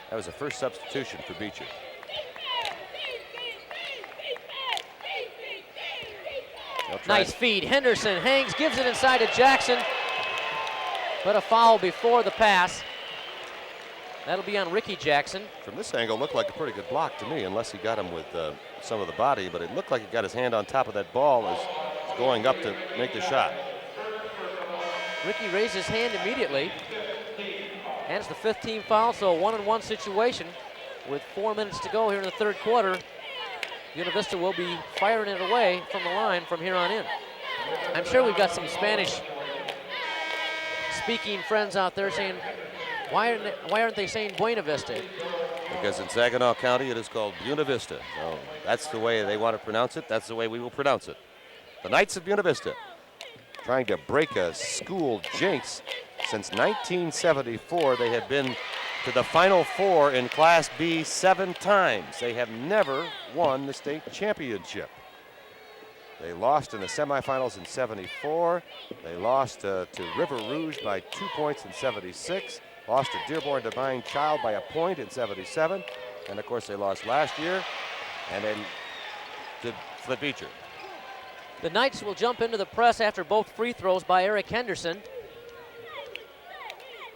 That was the first substitution for Beecher. Nice feed. Henderson hangs, gives it inside to Jackson, but a foul before the pass. That'll be on Ricky Jackson. From this angle, looked like a pretty good block to me, unless he got him with some of the body, but it looked like he got his hand on top of that ball as going up to make the shot. Ricky raised his hand immediately, and it's the 5th team foul, so a 1-on-1 situation with 4 minutes to go here in the third quarter. Buena Vista will be firing it away from the line from here on in. I'm sure we've got some Spanish-speaking friends out there saying, why aren't they saying Buena Vista? Because in Saginaw County, it is called Buena Vista. So that's the way they want to pronounce it. That's the way we will pronounce it. The Knights of Buena Vista trying to break a school jinx. Since 1974, they have been to the Final Four in Class B 7 times. They have never won the state championship. They lost in the semifinals in 74. They lost to River Rouge by 2 points in 76. Lost to Dearborn Divine Child by a point in 77. And of course they lost last year. And then to Flint Beecher. The Knights will jump into the press after both free throws by Eric Henderson.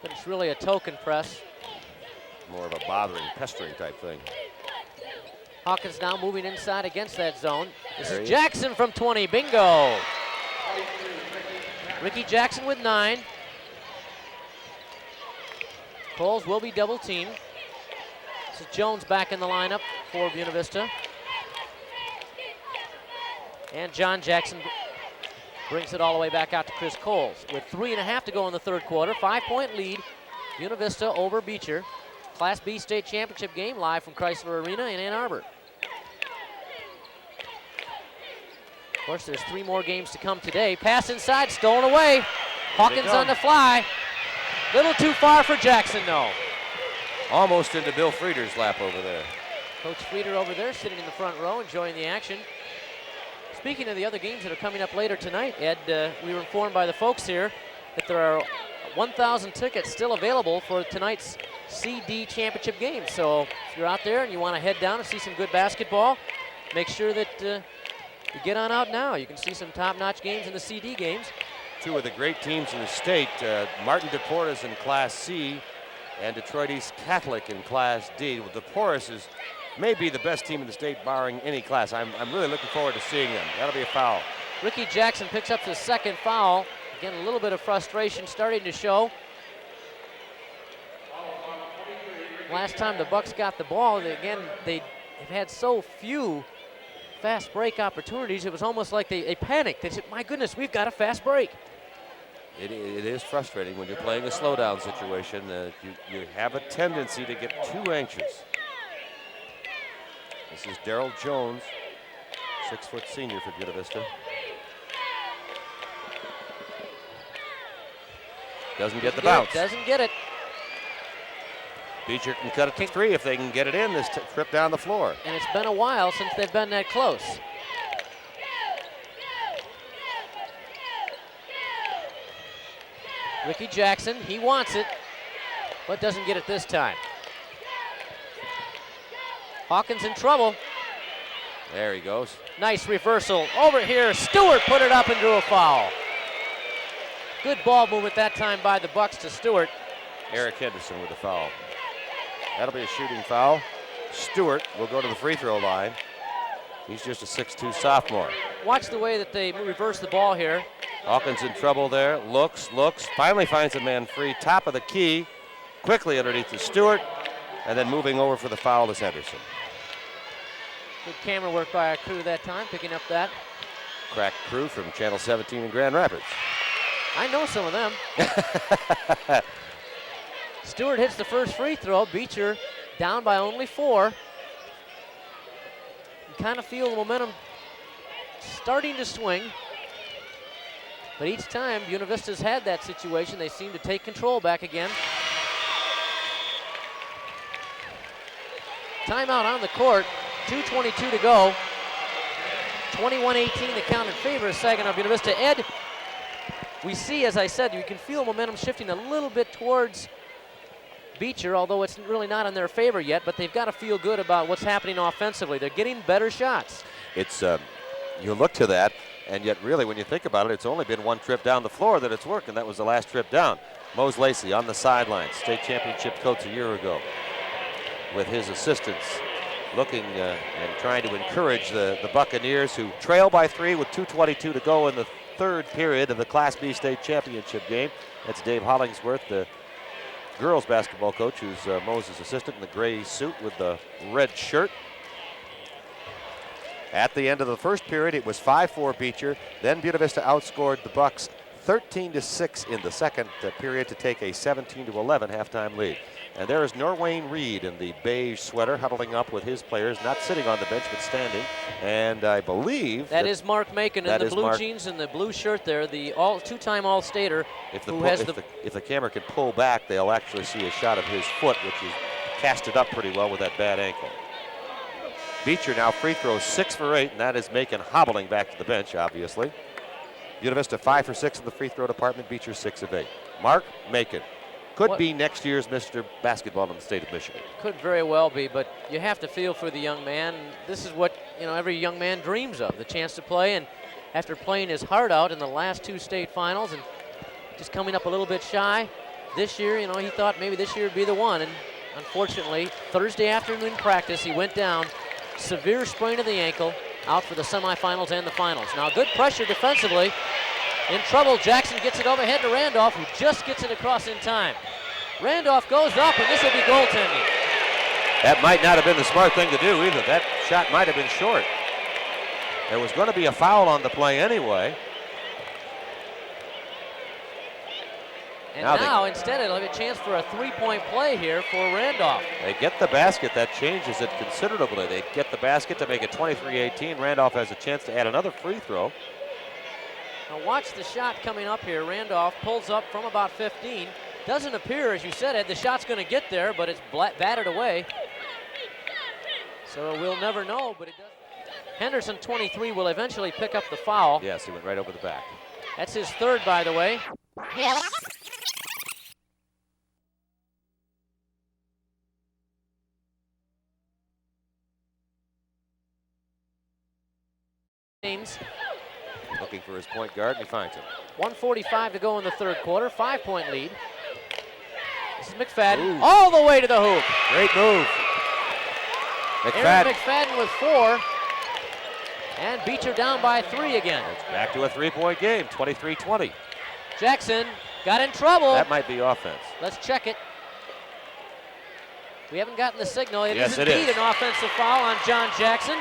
But it's really a token press. More of a bothering, pestering type thing. Hawkins now moving inside against that zone. This is Jackson from 20, bingo. Ricky Jackson with 9. Coles will be double teamed. This is Jones back in the lineup for Buena Vista. And John Jackson brings it all the way back out to Chris Coles. With 3.5 to go in the third quarter, 5-point lead, Buena Vista over Beecher. Class B state championship game live from Chrysler Arena in Ann Arbor. Of course, there's 3 more games to come today. Pass inside, stolen away. Hawkins on the fly. Little too far for Jackson, though. Almost into Bill Frieder's lap over there. Coach Frieder over there sitting in the front row enjoying the action. Speaking of the other games that are coming up later tonight, Ed, we were informed by the folks here that there are 1,000 tickets still available for tonight's CD championship game. So if you're out there and you want to head down and see some good basketball, make sure that you get on out now. You can see some top-notch games in the CD games. Two of the great teams in the state, Martin DePorres in Class C and Detroit East Catholic in Class D. Well, DePorres is maybe the best team in the state barring any class. I'm really looking forward to seeing them. That'll be a foul. Ricky Jackson picks up his second foul. Again, a little bit of frustration starting to show. Last time the Bucs got the ball, they've had so few fast break opportunities, it was almost like they panicked. They said, my goodness, we've got a fast break. It is frustrating when you're playing a slowdown situation. You have a tendency to get too anxious. This is Darrell Jones, 6-foot senior for Buena Vista. Doesn't get the bounce. Doesn't get it. Beecher can cut it to 3 if they can get it in this trip down the floor. And it's been a while since they've been that close. Ricky Jackson, he wants it, but doesn't get it this time. Hawkins in trouble. There he goes. Nice reversal. Over here, Stewart put it up and drew a foul. Good ball movement that time by the Bucs to Stewart. Eric Henderson with the foul. That'll be a shooting foul. Stewart will go to the free throw line. He's just a 6'2 sophomore. Watch the way that they reverse the ball here. Hawkins in trouble there. Looks, finally finds a man free. Top of the key. Quickly underneath to Stewart. And then moving over for the foul is Henderson. Good camera work by our crew that time, picking up that. Crack crew from Channel 17 in Grand Rapids. I know some of them. Stewart hits the first free throw. Beecher down by only 4. You kind of feel the momentum starting to swing. But each time Buena Vista's had that situation, they seem to take control back again. Timeout on the court. 2:22 to go. 21-18 the count in favor of Saginaw Buena Vista. Ed, we see, as I said, you can feel momentum shifting a little bit towards Beecher, although it's really not in their favor yet, but they've got to feel good about what's happening offensively. They're getting better shots. It's, you look to that, and yet really when you think about it, it's only been one trip down the floor that it's worked, and that was the last trip down. Mose Lacey on the sidelines, state championship coach a year ago, with his assistants looking and trying to encourage the Buccaneers, who trail by 3 with 2:22 to go in the third period of the Class B state championship game. That's Dave Hollingsworth, the girls basketball coach, who's Moses' assistant in the gray suit with the red shirt. At the end of the first period, it was 5-4 Beecher. Then Buena Vista outscored the Bucs 13-6 in the second period to take a 17-11 halftime lead. And there is Norwayne Reed in the beige sweater, huddling up with his players, not sitting on the bench but standing. And I believe that is Mark Macon in the blue jeans and the blue shirt there, the two-time All-Stater. If the camera can pull back, they'll actually see a shot of his foot, which is casted up pretty well with that bad ankle. Beecher now free throws 6 for 8, and that is Macon hobbling back to the bench, obviously. Buena Vista 5 for 6 in the free throw department. Beecher 6 of 8. Mark Macon could be next year's Mr. Basketball in the state of Michigan. Could very well be, but you have to feel for the young man. This is what every young man dreams of, the chance to play. And after playing his heart out in the last 2 state finals and just coming up a little bit shy, this year, he thought maybe this year would be the one. And unfortunately, Thursday afternoon practice, he went down, severe sprain of the ankle, out for the semifinals and the finals. Now good pressure defensively. In trouble, Jackson gets it overhead to Randolph, who just gets it across in time. Randolph goes up, and this will be goaltending. That might not have been the smart thing to do either. That shot might have been short. There was going to be a foul on the play anyway. And now instead, it'll have a chance for a 3-point play here for Randolph. They get the basket. That changes it considerably. They get the basket to make it 23-18. Randolph has a chance to add another free throw. Now watch the shot coming up here. Randolph pulls up from about 15. Doesn't appear, as you said, Ed, the shot's going to get there, but it's batted away. So we'll never know, but it does. Henderson, 23, will eventually pick up the foul. Yes, he went right over the back. That's his third, by the way. Looking for his point guard, and he finds him. 1:45 to go in the third quarter, 5-point lead. This is McFadden, Ooh. all the way to the hoop. Great move. Aaron McFadden. McFadden with 4. And Beecher down by 3 again. It's back to a 3-point game, 23-20. Jackson got in trouble. That might be offense. Let's check it. We haven't gotten the signal. It Yes, is it indeed is. an offensive foul on John Jackson.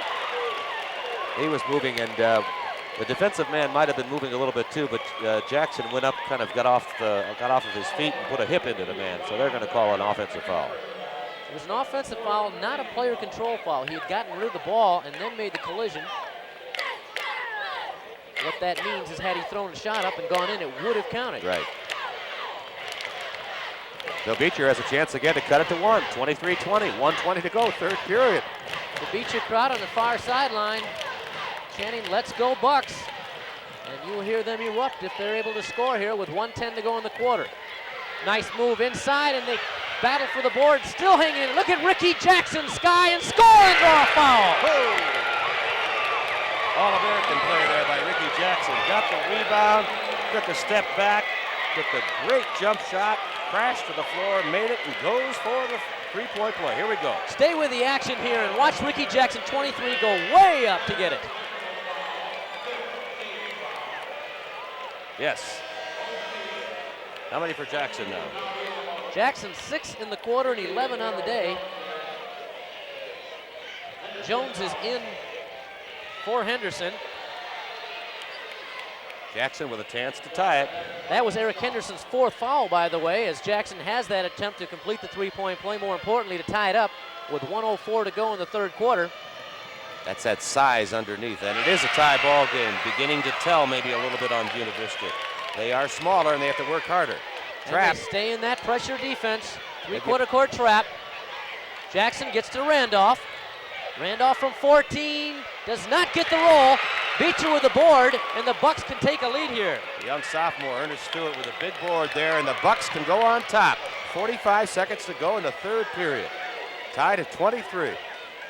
He was moving, and the defensive man might have been moving a little bit too, but Jackson went up, kind of got off of his feet and put a hip into the man. So they're going to call an offensive foul. It was an offensive foul, not a player control foul. He had gotten rid of the ball and then made the collision. What that means is had he thrown a shot up and gone in, it would have counted. Right. So Beecher has a chance again to cut it to 1. 23-20, 1:20 to go, third period. The Beecher crowd on the far sideline chanting, "Let's go Bucs." And you will hear them erupt if they're able to score here with 1:10 to go in the quarter. Nice move inside, and they battle for the board, still hanging in. Look at Ricky Jackson, sky, and score and draw a foul. All-American play there by Ricky Jackson. Got the rebound, took a step back, took a great jump shot, crashed to the floor, made it, and goes for the 3-point play. Here we go. Stay with the action here and watch Ricky Jackson, 23, go way up to get it. Yes. How many for Jackson now? Jackson 6 in the quarter and 11 on the day. Jones is in for Henderson. Jackson with a chance to tie it. That was Eric Henderson's 4th foul, by the way, as Jackson has that attempt to complete the 3-point play, more importantly to tie it up with 1:04 to go in the third quarter. That's that size underneath, and it is a tie ball game, beginning to tell maybe a little bit on Buena Vista. They are smaller and they have to work harder. Trap. And they stay in that pressure defense. 3/4 court trap. Jackson gets to Randolph. Randolph from 14 does not get the roll. Beecher with the board, and the Bucs can take a lead here. The young sophomore, Ernest Steward, with a big board there, and the Bucs can go on top. 45 seconds to go in the third period. Tied at 23.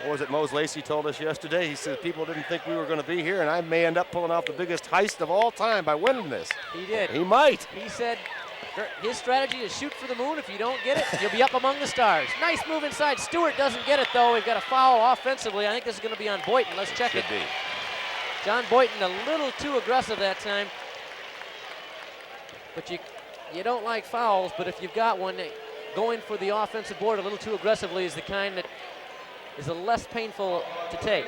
What was it Mose Lacey told us yesterday? He said people didn't think we were going to be here, and I may end up pulling off the biggest heist of all time by winning this. He did. He might. He said his strategy is shoot for the moon. If you don't get it, you'll be up among the stars. Nice move inside. Stewart doesn't get it, though. We've got a foul offensively. I think this is going to be on Boyton. Let's check it. Should be. John Boyton a little too aggressive that time. But you don't like fouls, but if you've got one, going for the offensive board a little too aggressively is the kind that is a less painful to take.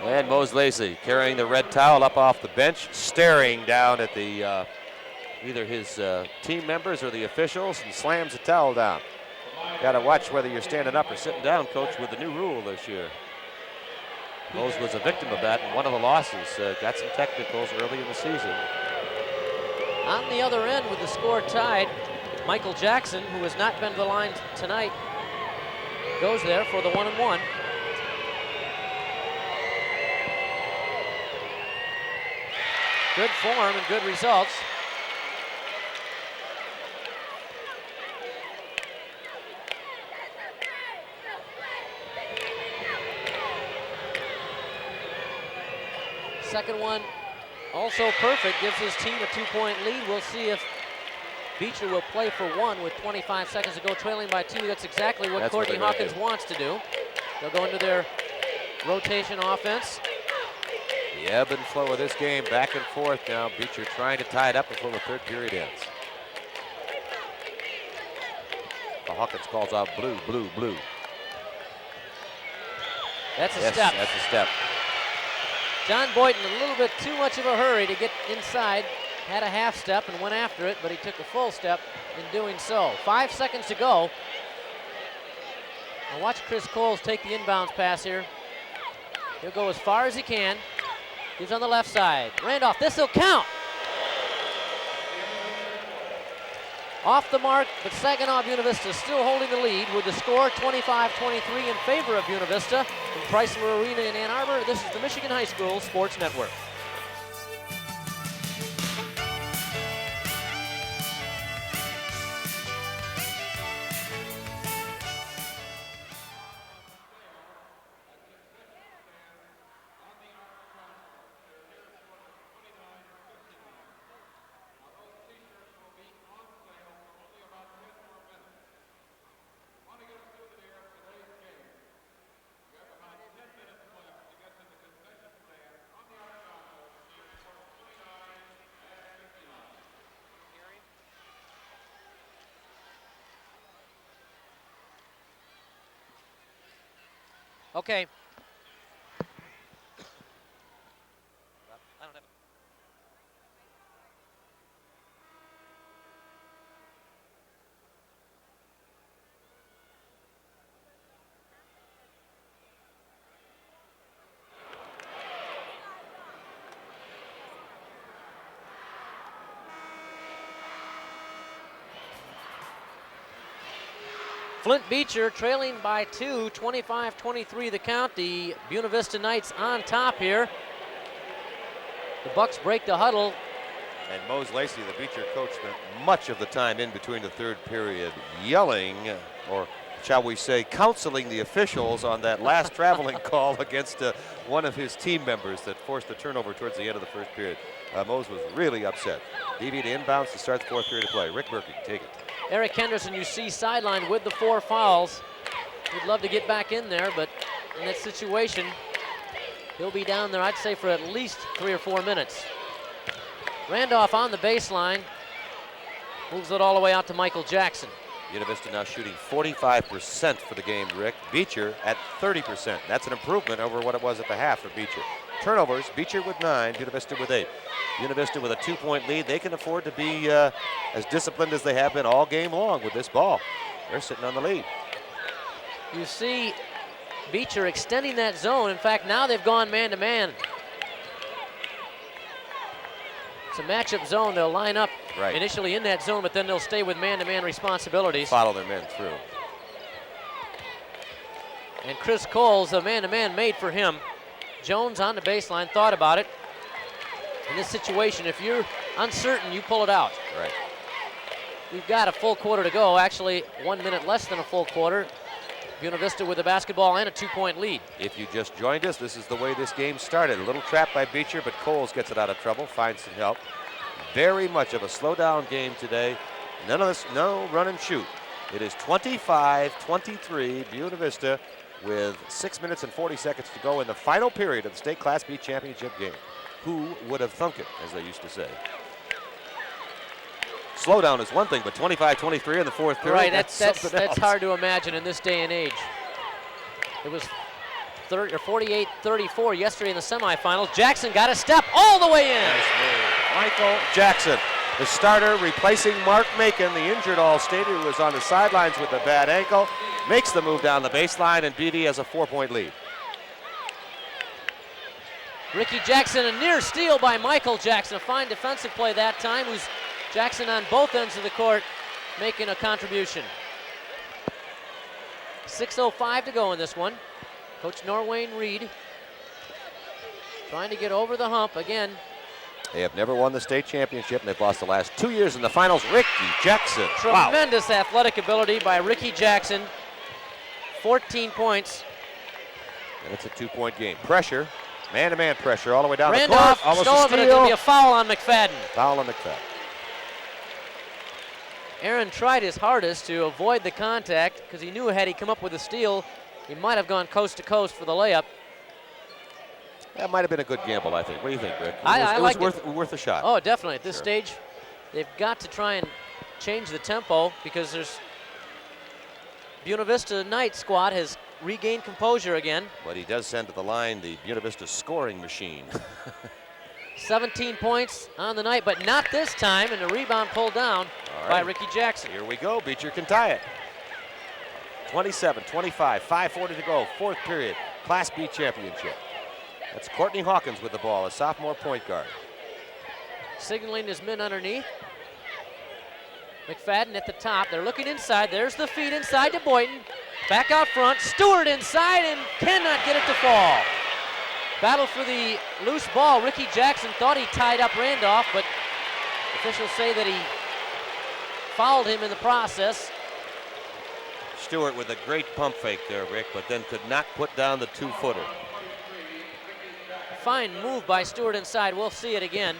And Mose Lacey carrying the red towel up off the bench, staring down at the either his team members or the officials, and slams the towel down. Got to watch whether you're standing up or sitting down, Coach, with the new rule this year. Mose was a victim of that in one of the losses. Got some technicals early in the season. On the other end with the score tied, Michael Jackson, who has not been to the line tonight, goes there for the 1-and-1. Good form and good results. Second one also perfect, gives his team a 2-point lead. We'll see if Beecher will play for 1 with 25 seconds to go, trailing by 2. That's exactly what Courtney Hawkins wants to do. They'll go into their rotation offense. The ebb and flow of this game, back and forth now. Beecher trying to tie it up before the third period ends. The Hawkins calls out blue, blue, blue. That's a Yes, step. that's a step. John Boyton a little bit too much of a hurry to get inside. Had a half step and went after it, but he took a full step in doing so. 5 seconds to go. Now watch Chris Coles take the inbounds pass here. He'll go as far as he can. He's on the left side. Randolph, this'll count. off the mark, but Saginaw Buena Vista still holding the lead with the score 25-23 in favor of Buena Vista from Chrysler Arena in Ann Arbor. This is the Michigan High School Sports Network. Okay. Flint Beecher trailing by 2, 25-23 the count. The Buena Vista Knights on top here. The Bucs break the huddle. And Mose Lacey, the Beecher coach, spent much of the time in between the third period yelling, or shall we say, counseling the officials on that last traveling call against one of his team members that forced the turnover towards the end of the first period. Mose was really upset. DV to inbounds to start the fourth period of play. Rick Berkey, take it. Eric Henderson, you see sidelined with the 4 fouls. He'd love to get back in there, but in that situation, he'll be down there, I'd say, for at least 3 or 4 minutes. Randolph on the baseline, moves it all the way out to Michael Jackson. Buena Vista now shooting 45% for the game, Rick. Beecher at 30%. That's an improvement over what it was at the half for Beecher. Turnovers, Beecher with 9, Buena Vista with 8. Buena Vista with a 2-point lead. They can afford to be as disciplined as they have been all game long with this ball. They're sitting on the lead. You see Beecher extending that zone. In fact, now they've gone man-to-man. It's a matchup zone. They'll line up initially in that zone, but then they'll stay with man-to-man responsibilities. Follow their men through. And Chris Cole's a man-to-man made for him. Jones on the baseline, thought about it. In this situation, if you're uncertain, you pull it out. Right. We've got a full quarter to go. Actually, 1 minute less than a full quarter. Buena Vista with the basketball and a 2-point lead. If you just joined us, this is the way this game started. A little trap by Beecher, but Coles gets it out of trouble, finds some help. Very much of a slow-down game today. None of this, no run and shoot. It is 25-23, Buena Vista, with 6 minutes and 40 seconds to go in the final period of the state Class B championship game. Who would have thunk it, as they used to say. Slowdown is one thing, but 25-23 in the fourth period, right, that's hard to imagine in this day and age. It was 48-34 yesterday in the semifinals. Jackson got a step all the way in. Nice move. Michael Jackson, the starter, replacing Mark Macon, the injured All-Stater who was on the sidelines with a bad ankle, makes the move down the baseline, and BV has a 4-point lead. Ricky Jackson, a near steal by Michael Jackson. A fine defensive play that time. Who's Jackson on both ends of the court making a contribution. 6:05 to go in this one. Coach Norwayne Reed trying to get over the hump again. They have never won the state championship, and they've lost the last 2 years in the finals. Ricky Jackson. Tremendous athletic ability by Ricky Jackson. 14 points. And it's a 2-point game. Pressure, man-to-man pressure all the way down Randolph the court. Almost stole a it, but steal. it's going to be a foul on McFadden. Foul on McFadden. Aaron tried his hardest to avoid the contact because he knew had he come up with a steal, he might have gone coast to coast for the layup. That might have been a good gamble, I think. What do you think, Rick? I like it. Worth a shot. Oh, definitely. At this stage, they've got to try and change the tempo because there's Buena Vista Knight squad has regained composure again. But he does send to the line the Buena Vista scoring machine. 17 points on the night, but not this time, and the rebound pulled down by Ricky Jackson. Here we go. Beecher can tie it. 27-25, 5:40 to go, fourth period, Class B championship. That's Courtney Hawkins with the ball, a sophomore point guard. Signaling his men underneath. McFadden at the top. They're looking inside. There's the feed inside to Boynton. Back out front. Stewart inside and cannot get it to fall. Battle for the loose ball. Ricky Jackson thought he tied up Randolph, but officials say that he fouled him in the process. Stewart with a great pump fake there, Rick, but then could not put down the 2-footer. Fine move by Stewart inside. We'll see it again.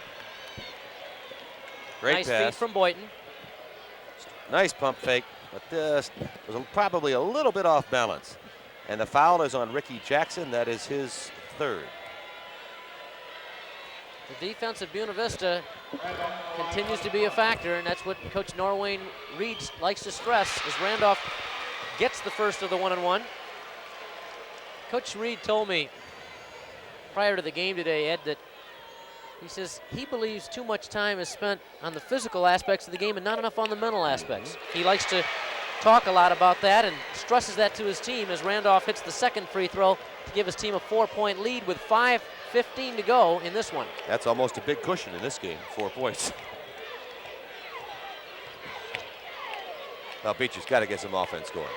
Great nice pass. feed from Boynton. Nice pump fake, but this was probably a little bit off balance. And the foul is on Ricky Jackson. That is his third. The defense of Buena Vista continues to be a factor, and that's what Coach Norwayne Reed likes to stress as Randolph gets the first of the 1-and-1. Coach Reed told me prior to the game today, Ed, that he says he believes too much time is spent on the physical aspects of the game and not enough on the mental aspects. He likes to talk a lot about that and stresses that to his team as Randolph hits the second free throw to give his team a 4-point lead with 5:15 to go in this one. That's almost a big cushion in this game, 4 points. Well, Beecher's got to get some offense going.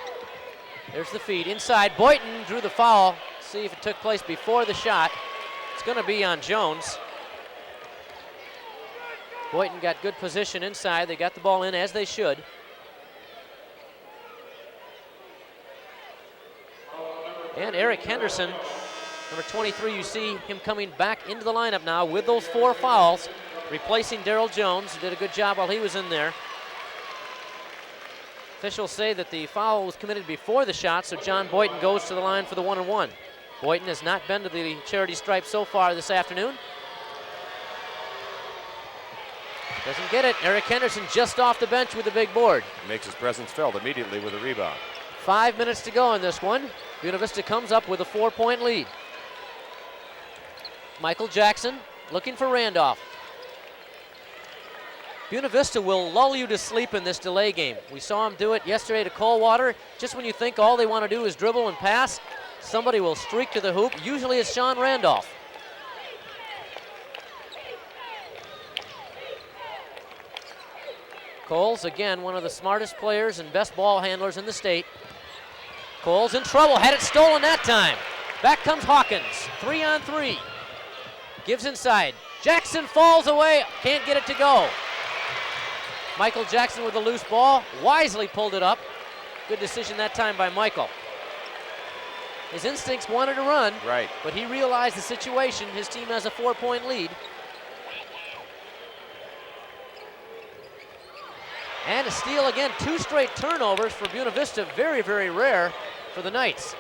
There's the feed inside. Boynton drew the foul. See if it took place before the shot. It's going to be on Jones. Boynton got good position inside. They got the ball in as they should. And Eric Henderson, number 23, you see him coming back into the lineup now with those 4 fouls, replacing Darryl Jones, who did a good job while he was in there. Officials say that the foul was committed before the shot, so John Boynton goes to the line for the 1-and-1. Boynton has not been to the charity stripe so far this afternoon. Doesn't get it. Eric Henderson just off the bench with the big board. Makes his presence felt immediately with a rebound. 5 minutes to go in this one. Buena Vista comes up with a 4-point lead. Michael Jackson looking for Randolph. Buena Vista will lull you to sleep in this delay game. We saw him do it yesterday to Coldwater. Just when you think all they want to do is dribble and pass, somebody will streak to the hoop. Usually it's Shaun Randolph. Coles, again, one of the smartest players and best ball handlers in the state. Coles in trouble, had it stolen that time. Back comes Hawkins, 3-on-3. Gives inside. Jackson falls away, can't get it to go. Michael Jackson with the loose ball, wisely pulled it up. Good decision that time by Michael. His instincts wanted to run, right, but he realized the situation. His team has a 4-point lead. And a steal again, 2 straight turnovers for Buena Vista, very, very rare for the Knights.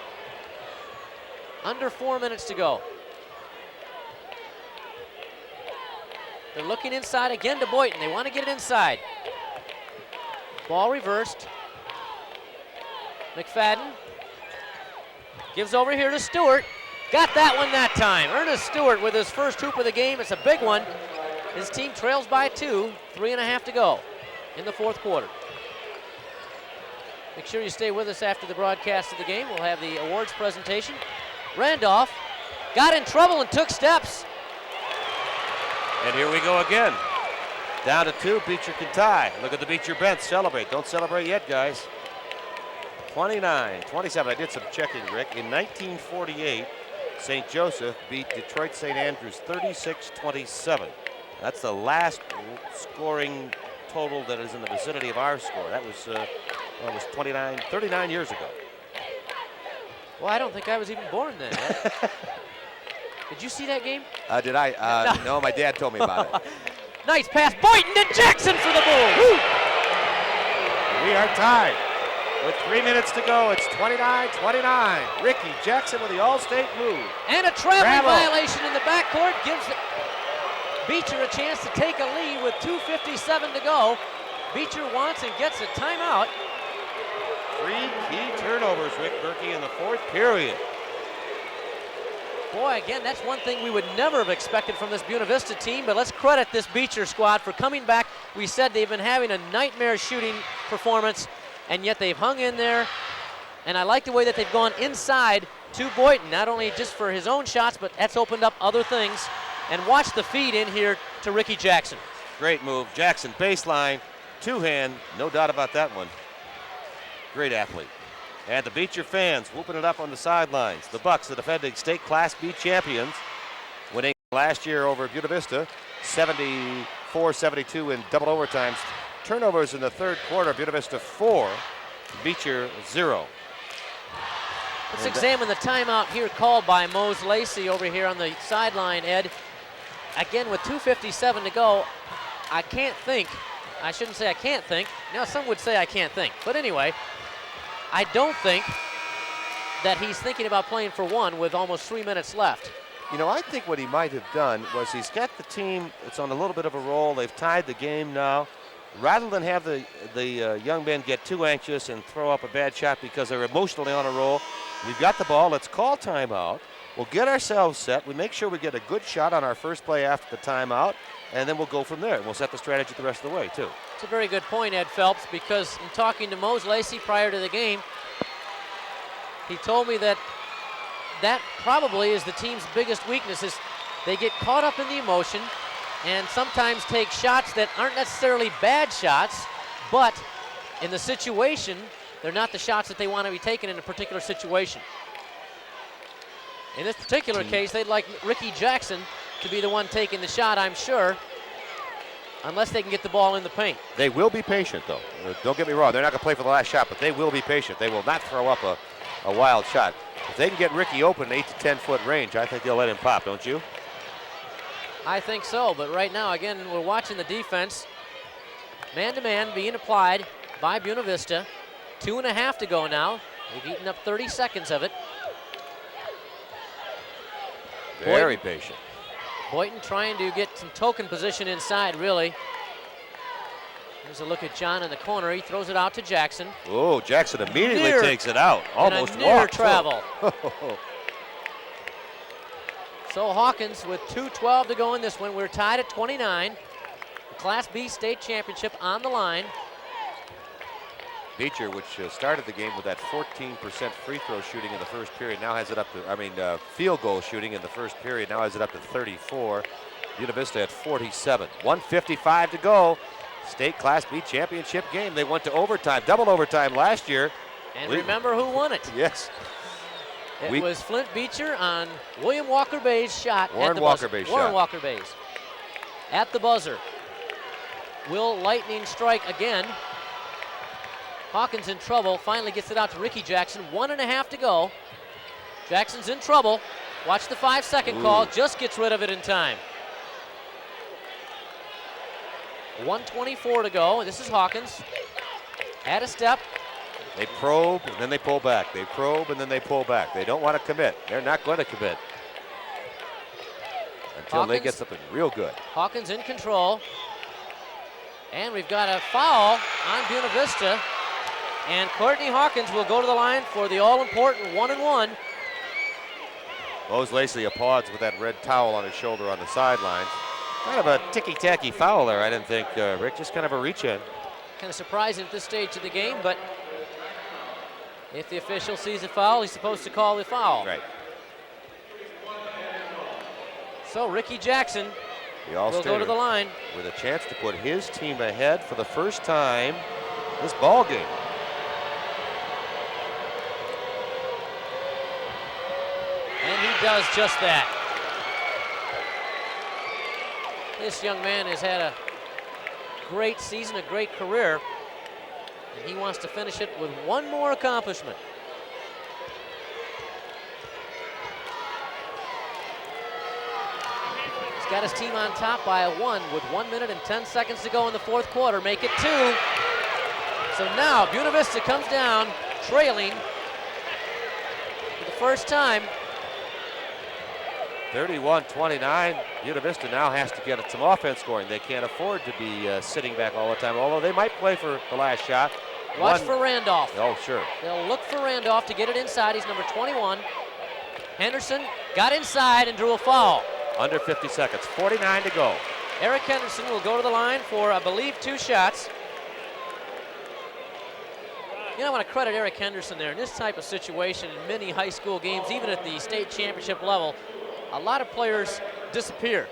Under 4 minutes to go. They're looking inside again to Boynton. They want to get it inside. Ball reversed. McFadden gives over here to Stewart. Got that one that time. Ernest Stewart with his first hoop of the game. It's a big one. His team trails by 2, 3.5 to go in the 4th quarter. Make sure you stay with us after the broadcast of the game. We'll have the awards presentation. Randolph got in trouble and took steps. And here we go again. Down to 2, Beecher can tie. Look at the Beecher bench, celebrate. Don't celebrate yet, guys. 29-27, I did some checking, Rick. In 1948, St. Joseph beat Detroit St. Andrews 36-27. That's the last scoring total that is in the vicinity of our score. That was 39 years ago. Well, I don't think I was even born then. Did you see that game? Did I? No, my dad told me about it. Nice pass, Boynton to Jackson for the Bulls. We are tied. With 3 minutes to go, it's 29-29. Ricky Jackson with the All-State move. And a traveling violation in the backcourt gives Beecher a chance to take a lead with 2:57 to go. Beecher wants and gets a timeout. 3 key turnovers, Rick Berkey, in the 4th period. Boy, again, that's one thing we would never have expected from this Buena Vista team, but let's credit this Beecher squad for coming back. We said they've been having a nightmare shooting performance, and yet they've hung in there. And I like the way that they've gone inside to Boynton, not only just for his own shots, but that's opened up other things. And watch the feed in here to Ricky Jackson. Great move. Jackson baseline, two-hand, no doubt about that one. Great athlete. And the Beecher fans whooping it up on the sidelines. The Bucs, the defending state Class B champions, winning last year over Buena Vista, 74-72 in double overtimes. Turnovers in the third quarter, Buena Vista 4, Beecher 0. Let's examine the timeout here called by Mose Lacey over here on the sideline, Ed. Again, with 2:57 to go, I shouldn't say I can't think. Now, some would say I can't think. But anyway, I don't think that he's thinking about playing for one with almost 3 minutes left. You know, I think what he might have done was he's got the team, it's on a little bit of a roll. They've tied the game now. Rather than have the young men get too anxious and throw up a bad shot because they're emotionally on a roll, we've got the ball. Let's call timeout. We'll get ourselves set. We make sure we get a good shot on our first play after the timeout, and then we'll go from there. And we'll set the strategy the rest of the way, too. It's a very good point, Ed Phelps, because in talking to Mose Lacey prior to the game, he told me that probably is the team's biggest weakness is they get caught up in the emotion and sometimes take shots that aren't necessarily bad shots, but in the situation, they're not the shots that they want to be taken in a particular situation. In this particular case, they'd like Ricky Jackson to be the one taking the shot, I'm sure, unless they can get the ball in the paint. They will be patient, though. Don't get me wrong. They're not going to play for the last shot, but they will be patient. They will not throw up a wild shot. If they can get Ricky open 8 to 10 foot range, I think they'll let him pop, don't you? I think so, but right now, again, we're watching the defense. Man-to-man being applied by Buena Vista. 2.5 to go now. They've eaten up 30 seconds of it. Very patient. Boynton trying to get some token position inside, really. Here's a look at John in the corner. He throws it out to Jackson. Oh, Jackson immediately takes it out. Almost near walked. Travel. So Hawkins with 2:12 to go in this one. We're tied at 29. The Class B state championship on the line. Beecher, which started the game with that 14% free throw shooting in the first period, now has it up to, field goal shooting in the first period, now has it up to 34. Buena Vista at 47. 1:55 to go. State Class B championship game. They went to overtime, double overtime last year. And remember who won it? Yes. It was Flint Beecher on William Walker Bay's shot. Warren Walker Bay's shot. Warren Walker Bay's. At the buzzer. Will lightning strike again? Hawkins in trouble, finally gets it out to Ricky Jackson. 1.5 to go. Jackson's in trouble. Watch the 5-second call, just gets rid of it in time. 1:24 to go, this is Hawkins. At a step. They probe, and then they pull back. They probe, and then they pull back. They don't want to commit. They're not going to commit until they get something real good. Hawkins in control. And we've got a foul on Buena Vista. And Courtney Hawkins will go to the line for the all-important 1-and-1. Mose Lacey applauds with that red towel on his shoulder on the sidelines. Kind of a ticky-tacky foul there, I didn't think, Rick. Just kind of a reach-in. Kind of surprising at this stage of the game, but if the official sees a foul, he's supposed to call the foul. Right. So Ricky Jackson will go to the line. With a chance to put his team ahead for the first time this ball game. And he does just that. This young man has had a great season, a great career, and he wants to finish it with one more accomplishment. He's got his team on top by a 1 with 1 minute and 10 seconds to go in the fourth quarter. Make it 2. So now Buena Vista comes down, trailing for the first time. 31-29. Buena Vista now has to get some offense scoring. They can't afford to be sitting back all the time, although they might play for the last shot. Watch for Randolph. Oh, sure. They'll look for Randolph to get it inside. He's number 21. Henderson got inside and drew a foul. Under 50 seconds, 49 to go. Eric Henderson will go to the line for, I believe, 2 shots. You know, I want to credit Eric Henderson there. In this type of situation, in many high school games, even at the state championship level, a lot of players disappear.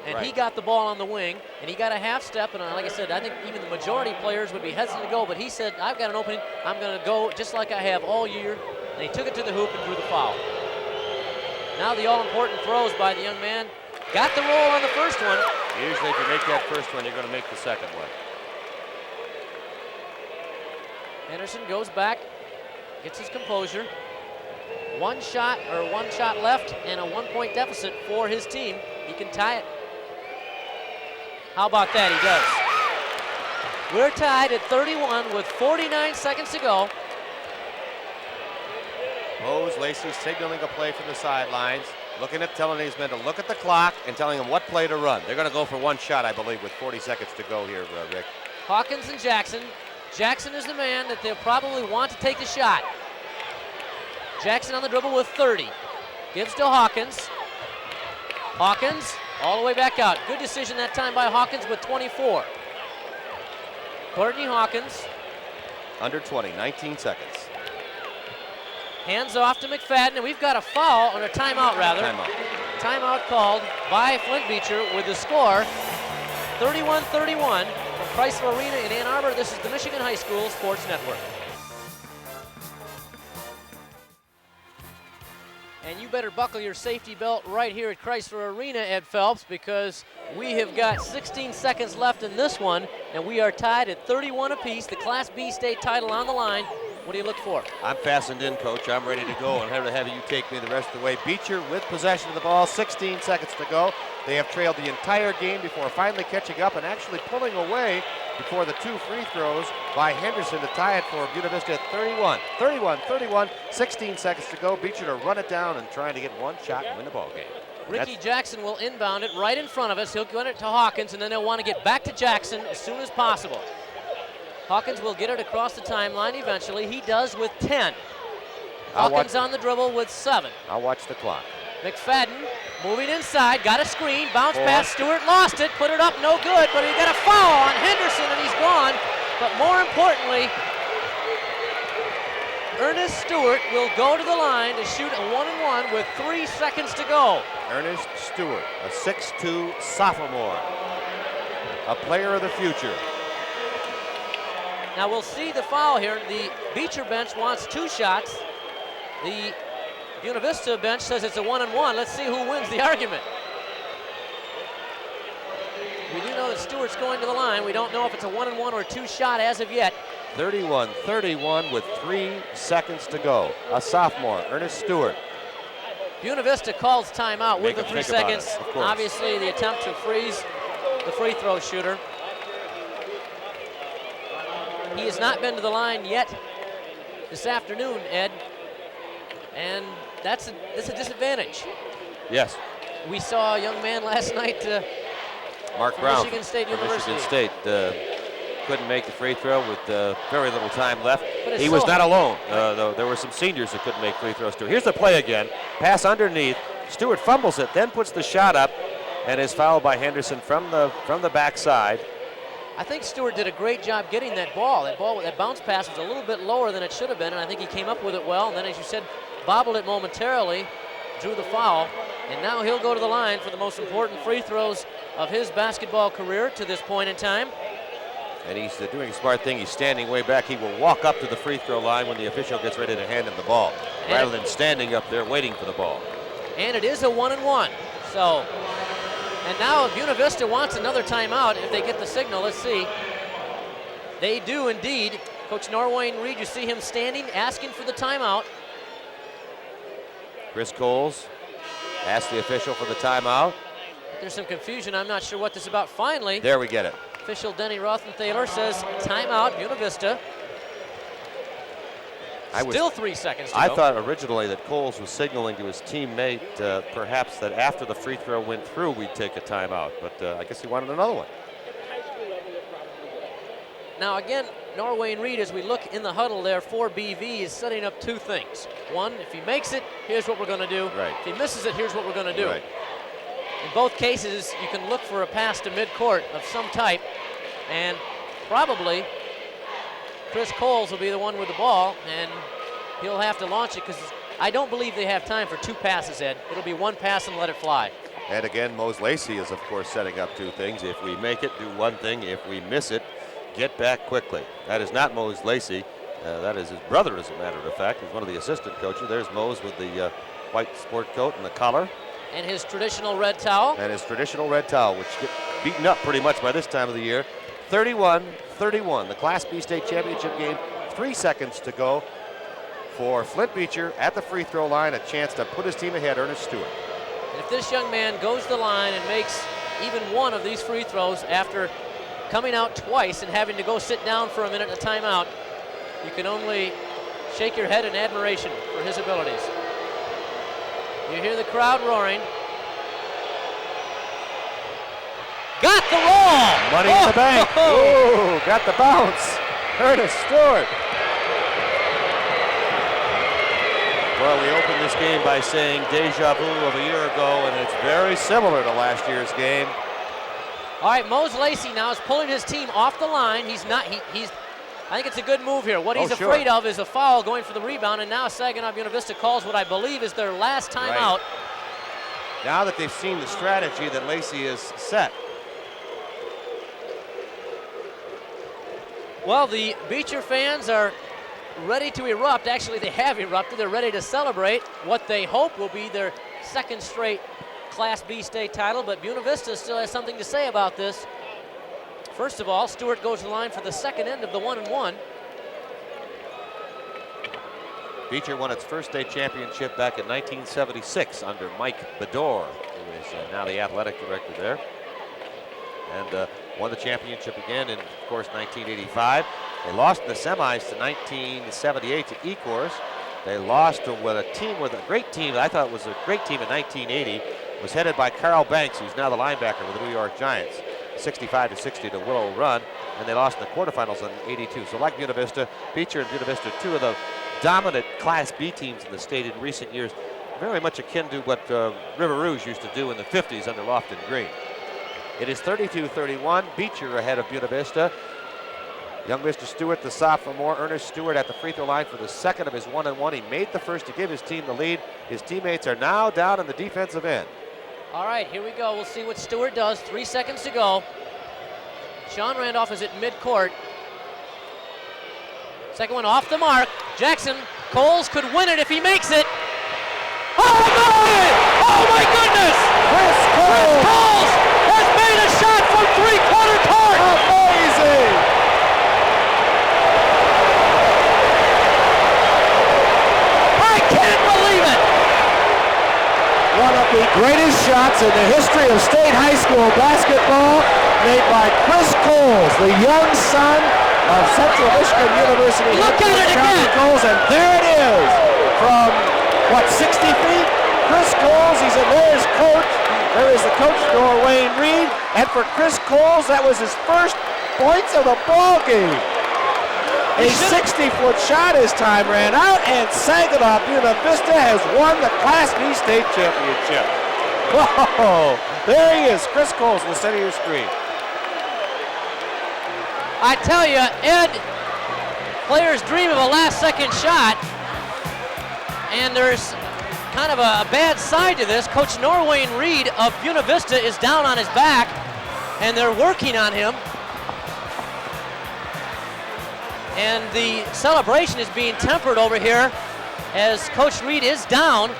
and Right. he got the ball on the wing, and he got a half step, and like I said, I think even the majority of players would be hesitant to go, but he said, I've got an opening, I'm going to go just like I have all year, and he took it to the hoop and drew the foul. Now the all-important throws by the young man. Got the roll on the first one. Usually if you make that first one, you're going to make the second one. Henderson goes back, gets his composure. One shot left and a 1-point deficit for his team. He can tie it. How about that? He does. We're tied at 31 with 49 seconds to go. Bose Lacey signaling a play from the sidelines, telling his men to look at the clock and telling them what play to run. They're going to go for one shot, I believe, with 40 seconds to go here, Rick. Hawkins and Jackson. Jackson is the man that they'll probably want to take the shot. Jackson on the dribble with 30. Gives to Hawkins. Hawkins all the way back out. Good decision that time by Hawkins with 24. Courtney Hawkins. Under 20, 19 seconds. Hands off to McFadden, and we've got a foul, or a timeout rather. Timeout called by Flint Beecher with the score 31-31 from Chrysler Arena in Ann Arbor. This is the Michigan High School Sports Network. And you better buckle your safety belt right here at Chrysler Arena, Ed Phelps, because we have got 16 seconds left in this one, and we are tied at 31 apiece. The Class B state title on the line. What do you look for? I'm fastened in, Coach. I'm ready to go, and have you take me the rest of the way. Beecher with possession of the ball, 16 seconds to go. They have trailed the entire game before finally catching up and actually pulling away before the 2 free throws by Henderson to tie it for Buena Vista at 31. 31, 16 seconds to go. Beecher to run it down and trying to get one shot and win the ball game. Ricky Jackson will inbound it right in front of us. He'll get it to Hawkins, and then they'll want to get back to Jackson as soon as possible. Hawkins will get it across the timeline eventually. He does with 10. Hawkins on the dribble with 7. I'll watch the clock. McFadden moving inside, got a screen, bounce pass, Stewart lost it, put it up, no good, but he got a foul on Henderson and he's gone. But more importantly, Ernest Steward will go to the line to shoot a 1-and-1 with 3 seconds to go. Ernest Steward, a 6'2" sophomore, a player of the future. Now we'll see the foul here. The Beecher bench wants 2 shots. The Buena Vista bench says it's a 1-and-1. Let's see who wins the argument. We do know that Stewart's going to the line. We don't know if it's a 1-and-1 or a 2 shot as of yet. 31-31 with 3 seconds to go. A sophomore, Ernest Steward. Buena Vista calls timeout with the 3 seconds. Obviously the attempt to freeze the free throw shooter. He has not been to the line yet this afternoon, Ed, and that's a disadvantage. Yes. We saw a young man last night, Mark Brown, Michigan State University. Michigan State couldn't make the free throw with very little time left. He so was not alone, though there were some seniors that couldn't make free throws too. Here's the play again. Pass underneath. Stewart fumbles it, then puts the shot up, and is fouled by Henderson from the backside. I think Stewart did a great job getting that ball. That bounce pass was a little bit lower than it should have been, and I think he came up with it well. And then, as you said, bobbled it momentarily, drew the foul, and now he'll go to the line for the most important free throws of his basketball career to this point in time. And he's doing a smart thing. He's standing way back. He will walk up to the free throw line when the official gets ready to hand him the ball, rather than standing up there waiting for the ball. And it is a 1-and-1. So. And now Buena Vista wants another timeout if they get the signal. Let's see. They do indeed. Coach Norwayne Reed, you see him standing, asking for the timeout. Chris Coles asked the official for the timeout. There's some confusion. I'm not sure what this is about. Finally, there we get it. Official Denny Rothenthaler says timeout, Buena Vista. Still 3 seconds to go. I thought originally that Coles was signaling to his teammate perhaps that after the free throw went through, we'd take a timeout, but I guess he wanted another one. Now again, Norwayne Reed, as we look in the huddle there for BV, is setting up 2 things. One, if he makes it, here's what we're going to do. Right. If he misses it, here's what we're going to do. Right. In both cases, you can look for a pass to midcourt of some type, and probably Chris Coles will be the one with the ball, and he'll have to launch it because I don't believe they have time for 2 passes, Ed. It'll be 1 pass and let it fly. And again, Mose Lacey is, of course, setting up two things. If we make it, do one thing. If we miss it, get back quickly. That is not Mose Lacey. That is his brother, as a matter of fact. He's one of the assistant coaches. There's Mose with the white sport coat and the collar. And his traditional red towel. And his traditional red towel, which gets beaten up pretty much by this time of the year. 31-31, the Class B state championship game. 3 seconds to go for Flint Beecher at the free throw line, a chance to put his team ahead, Ernest Steward. And if this young man goes to the line and makes even one of these free throws after coming out twice and having to go sit down for a minute in a timeout, you can only shake your head in admiration for his abilities. You hear the crowd roaring. Got the roll! Money in the bank. Ooh, got the bounce. Ernest Steward. Well, we opened this game by saying deja vu of a year ago, and it's very similar to last year's game. All right, Mose Lacey now is pulling his team off the line. He's not, I think it's a good move here. What he's afraid of is a foul going for the rebound, and now Saginaw Buena Vista calls what I believe is their last timeout. Now that they've seen the strategy that Lacey has set. Well, the Beecher fans are ready to erupt. Actually, they have erupted. They're ready to celebrate what they hope will be their second straight Class B state title, but Buena Vista still has something to say about this. First of all, Stewart goes to the line for the second end of the 1-and-1. Beecher won its first state championship back in 1976 under Mike Bedore, who is now the athletic director there. And won the championship again in, of course, 1985. They lost in the semis to 1978 to Ecorse. They lost with a great team that I thought was a great team in 1980. It was headed by Carl Banks, who's now the linebacker with the New York Giants. 65-60 to Willow Run, and they lost in the quarterfinals in 82. So like Buena Vista, Beecher and Buena Vista, two of the dominant Class B teams in the state in recent years, very much akin to what River Rouge used to do in the 50s under Lofton Green. It is 32-31, Beecher ahead of Buena Vista. Young Mr. Stewart, the sophomore, Ernest Steward at the free throw line for the second of his 1-and-1. He made the first to give his team the lead. His teammates are now down in the defensive end. All right, here we go. We'll see what Stewart does. 3 seconds to go. Shaun Randolph is at midcourt. Second one off the mark. Jackson Coles could win it if he makes it. Oh my! Oh my goodness! Chris Coles has made a shot from three-quarter court. Amazing! I can't believe it! One of the greatest shots in the history of state high school basketball, made by Chris Coles, the young son of Central Michigan University. Look at it again! Coles, and there it is, from what, 60 feet? Chris Coles, he's in there, his coach. There is the coach, Wayne Reed, and for Chris Coles, that was his first points of the ball game. A 60-foot shot as time ran out, and Saginaw Buena Vista has won the Class B state championship. Whoa, there he is, Chris Coles in the center of your screen. I tell you, Ed, players dream of a last-second shot, and there's kind of a bad side to this. Coach Norwayne Reed of Buena Vista is down on his back, and they're working on him. And the celebration is being tempered over here as Coach Reed is down.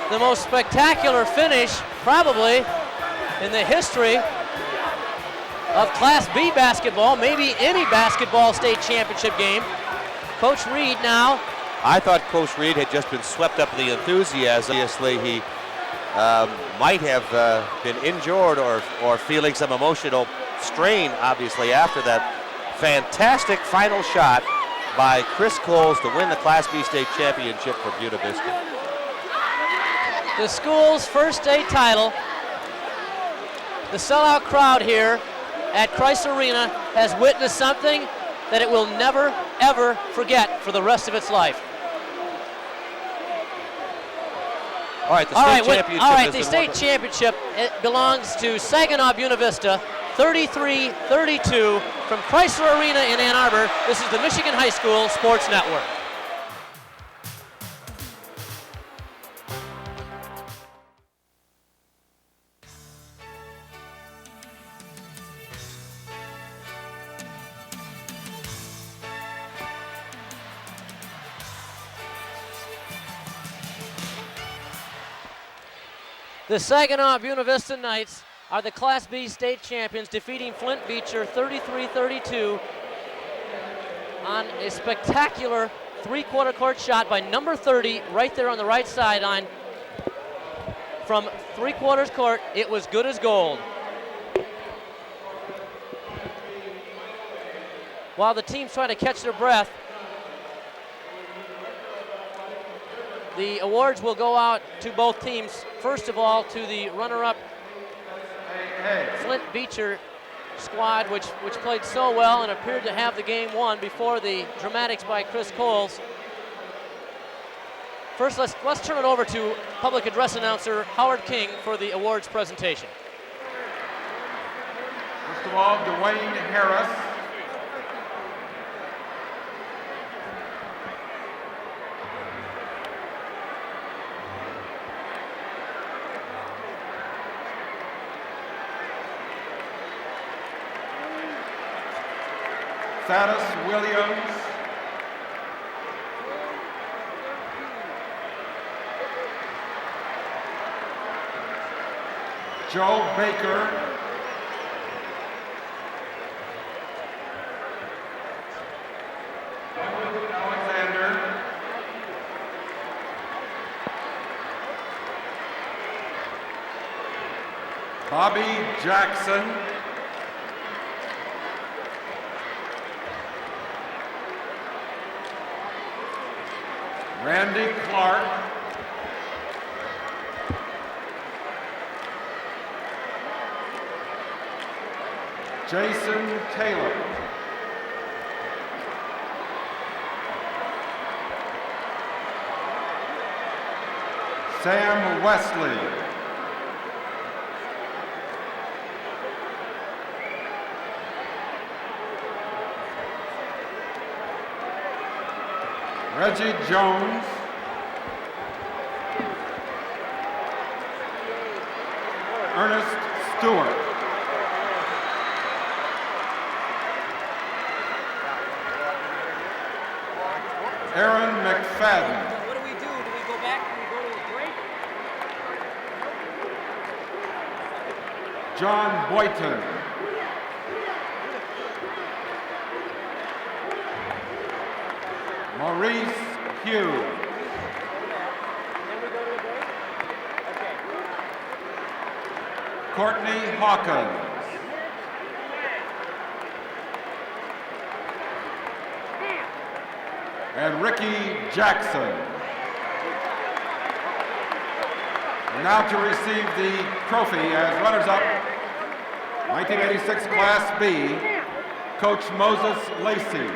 The most spectacular finish probably in the history of Class B basketball, maybe any basketball state championship game. Coach Reed now. I thought Coach Reed had just been swept up in the enthusiasm. Obviously, he might have been injured or feeling some emotional strain, obviously, after that fantastic final shot by Chris Coles to win the Class B state championship for Buena Vista. The school's first state title. The sellout crowd here at Chrysler Arena has witnessed something that it will never, ever forget for the rest of its life. All right, the state championship championship it belongs to Saginaw Buena Vista, 33-32 from Chrysler Arena in Ann Arbor. This is the Michigan High School Sports Network. The Saginaw Buena Vista Knights are the Class B state champions, defeating Flint Beecher 33-32 on a spectacular three-quarter court shot by number 30 right there on the right sideline. From three-quarters court, it was good as gold. While the team's trying to catch their breath, the awards will go out to both teams. First of all, to the runner-up Flint Beecher squad, which played so well and appeared to have the game won before the dramatics by Chris Coles. First, let's turn it over to public address announcer Howard King for the awards presentation. First of all, Dwayne Harris. Thaddeus Williams. Joe Baker. Alexander. Bobby Jackson. Randy Clark. Jason Taylor. Sam Wesley. Reggie Jones. Ernest Steward. Aaron McFadden. What do we do? Do we go back and go to a break? John Boyton. Maurice Hughes. Courtney Hawkins. And Ricky Jackson. And now to receive the trophy as runners-up, 1986 Class B, Coach Moses Lacey.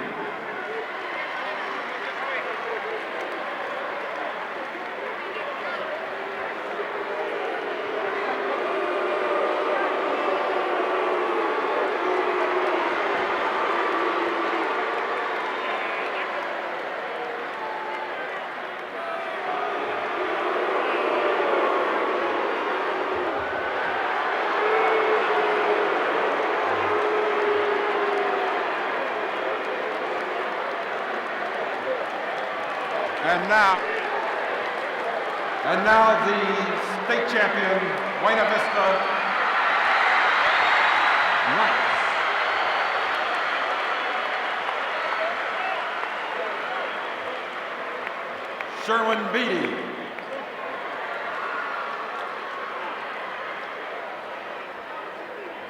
And now the state champion, Buena Vista Knights. Sherwin Beatty.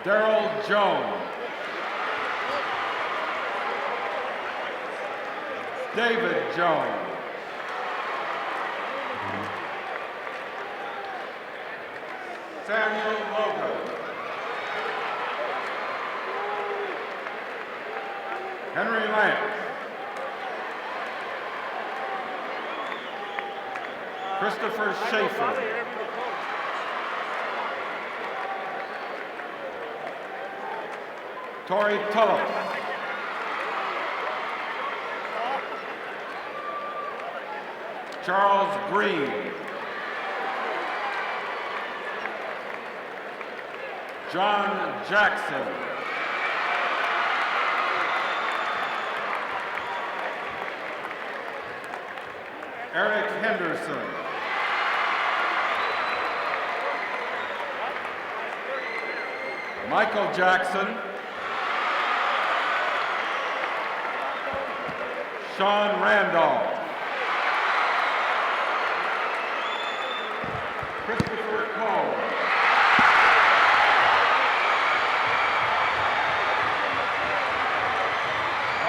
Daryl Jones. David Jones. Samuel Logan. Henry Lance. Christopher Schaefer. Tori Tulloch. Charles Green. John Jackson. Eric Henderson. Michael Jackson, Shaun Randolph, Christopher Cole,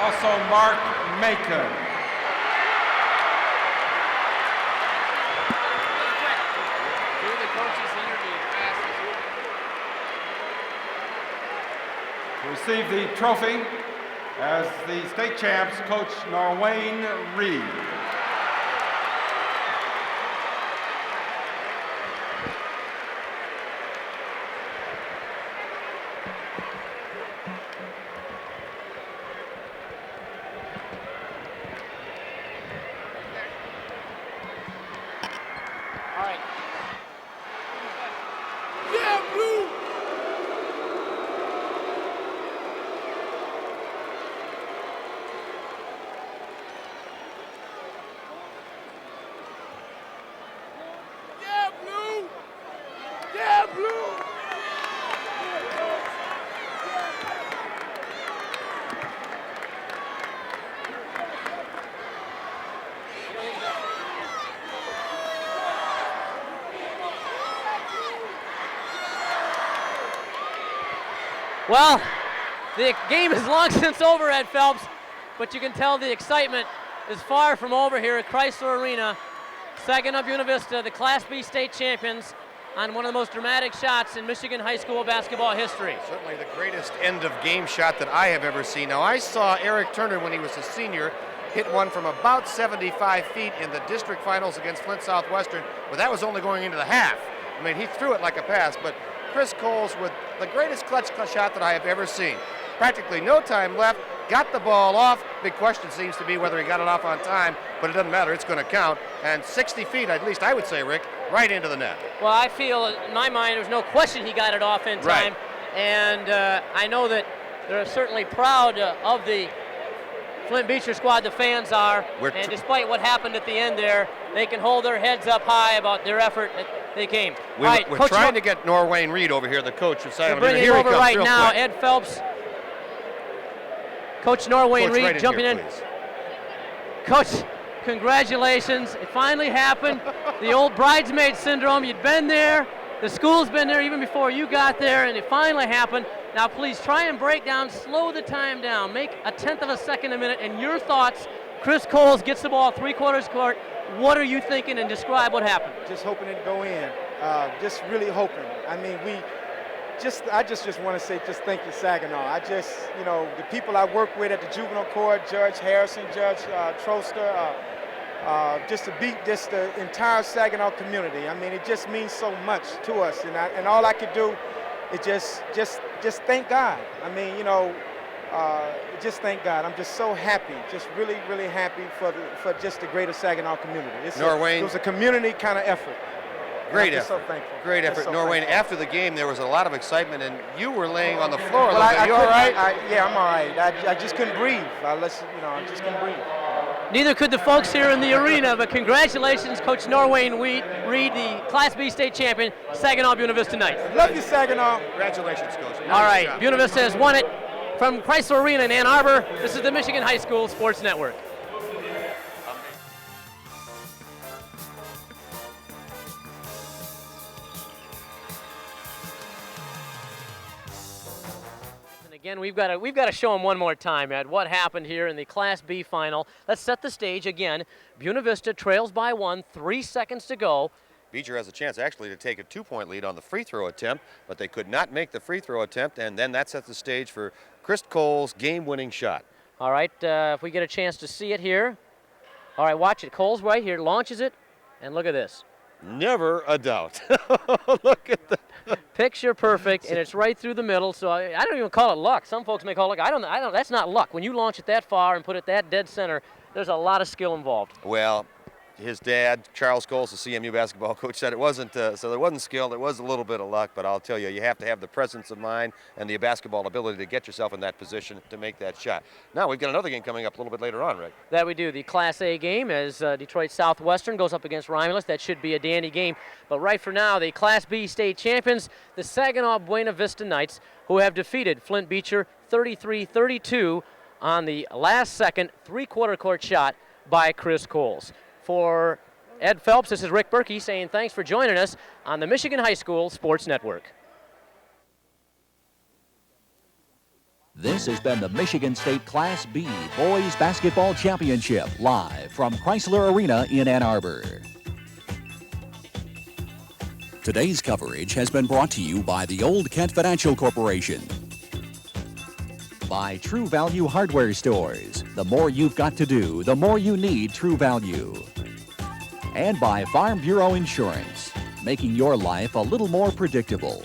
also Mark Macon. To receive the trophy as the state champs, Coach Norwayne Reed. Well, the game is long since over, Ed Phelps, but you can tell the excitement is far from over here at Chrysler Arena. Saginaw Buena Vista, the Class B state champions, on one of the most dramatic shots in Michigan high school basketball history. Certainly the greatest end-of-game shot that I have ever seen. Now, I saw Eric Turner when he was a senior hit one from about 75 feet in the district finals against Flint Southwestern, but that was only going into the half. I mean, he threw it like a pass, but Chris Coles with the greatest clutch shot that I have ever seen. Practically no time left, got the ball off. Big question seems to be whether he got it off on time, but it doesn't matter, it's going to count. And 60 feet, at least I would say, Rick, right into the net. Well, I feel, in my mind, there's no question he got it off in time. Right. And I know that they're certainly proud of the Flint Beecher squad, the fans are. And despite what happened at the end there, they can hold their heads up high about their effort that they came. We're trying to get Norwayne Reed over here, the coach of Saginaw. We're bringing him over right now. Ed Phelps. Coach Norwayne Reed right jumping in. Please. Coach, congratulations. It finally happened. The old bridesmaid syndrome. You'd been there. The school's been there even before you got there, and it finally happened. Now, please try and break down, slow the time down. Make a tenth of a second a minute. And your thoughts, Chris Coles gets the ball 3/4 court. What are you thinking, and describe what happened? Just hoping it'd go in. Just really hoping. I mean, I just want to say just thank you, Saginaw. The people I work with at the juvenile court, Judge Harrison, Judge Troster, just to beat the entire Saginaw community. I mean, it just means so much to us, and all I could do is just thank God. I mean, just thank God. I'm just so happy, just really, really happy for just the greater Saginaw community. It was a community kind of effort. Great effort. So thankful. Great effort. So Norwayne, thankful. after the game, there was a lot of excitement, and you were laying on the floor a Well, little bit. You all right? Yeah, I'm all right. I just couldn't breathe. I just couldn't breathe. Neither could the folks here in the arena, but congratulations, Coach Norwayne Reed, the Class B state champion, Saginaw Buena Vista Knights. Love you, Saginaw. Congratulations, Coach. All right, Buena Vista has won it from Chrysler Arena in Ann Arbor. This is the Michigan High School Sports Network. Again, we've got to show them one more time, Ed, what happened here in the Class B final. Let's set the stage again. Buena Vista trails by 1, 3 seconds to go. Beecher has a chance actually to take a 2-point lead on the free throw attempt, but they could not make the free throw attempt, and then that sets the stage for Chris Coles' game-winning shot. All right, if we get a chance to see it here. All right, watch it. Coles right here, launches it, and look at this. Never a doubt. Look at that. Picture perfect, and it's right through the middle, so I don't even call it luck. Some folks may call it luck. I don't, that's not luck. When you launch it that far and put it that dead center, there's a lot of skill involved. Well, his dad, Charles Coles, the CMU basketball coach, said it wasn't, so there wasn't skill, there was a little bit of luck, but I'll tell you, you have to have the presence of mind and the basketball ability to get yourself in that position to make that shot. Now, we've got another game coming up a little bit later on, Rick. That we do. The Class A game as Detroit Southwestern goes up against Romulus. That should be a dandy game. But right for now, the Class B state champions, the Saginaw Buena Vista Knights, who have defeated Flint Beecher 33-32 on the last second three-quarter court shot by Chris Coles. For Ed Phelps, this is Rick Berkey saying thanks for joining us on the Michigan High School Sports Network. This has been the Michigan State Class B Boys Basketball Championship, live from Chrysler Arena in Ann Arbor. Today's coverage has been brought to you by the Old Kent Financial Corporation, by True Value Hardware Stores. The more you've got to do, the more you need True Value. And by Farm Bureau Insurance, making your life a little more predictable.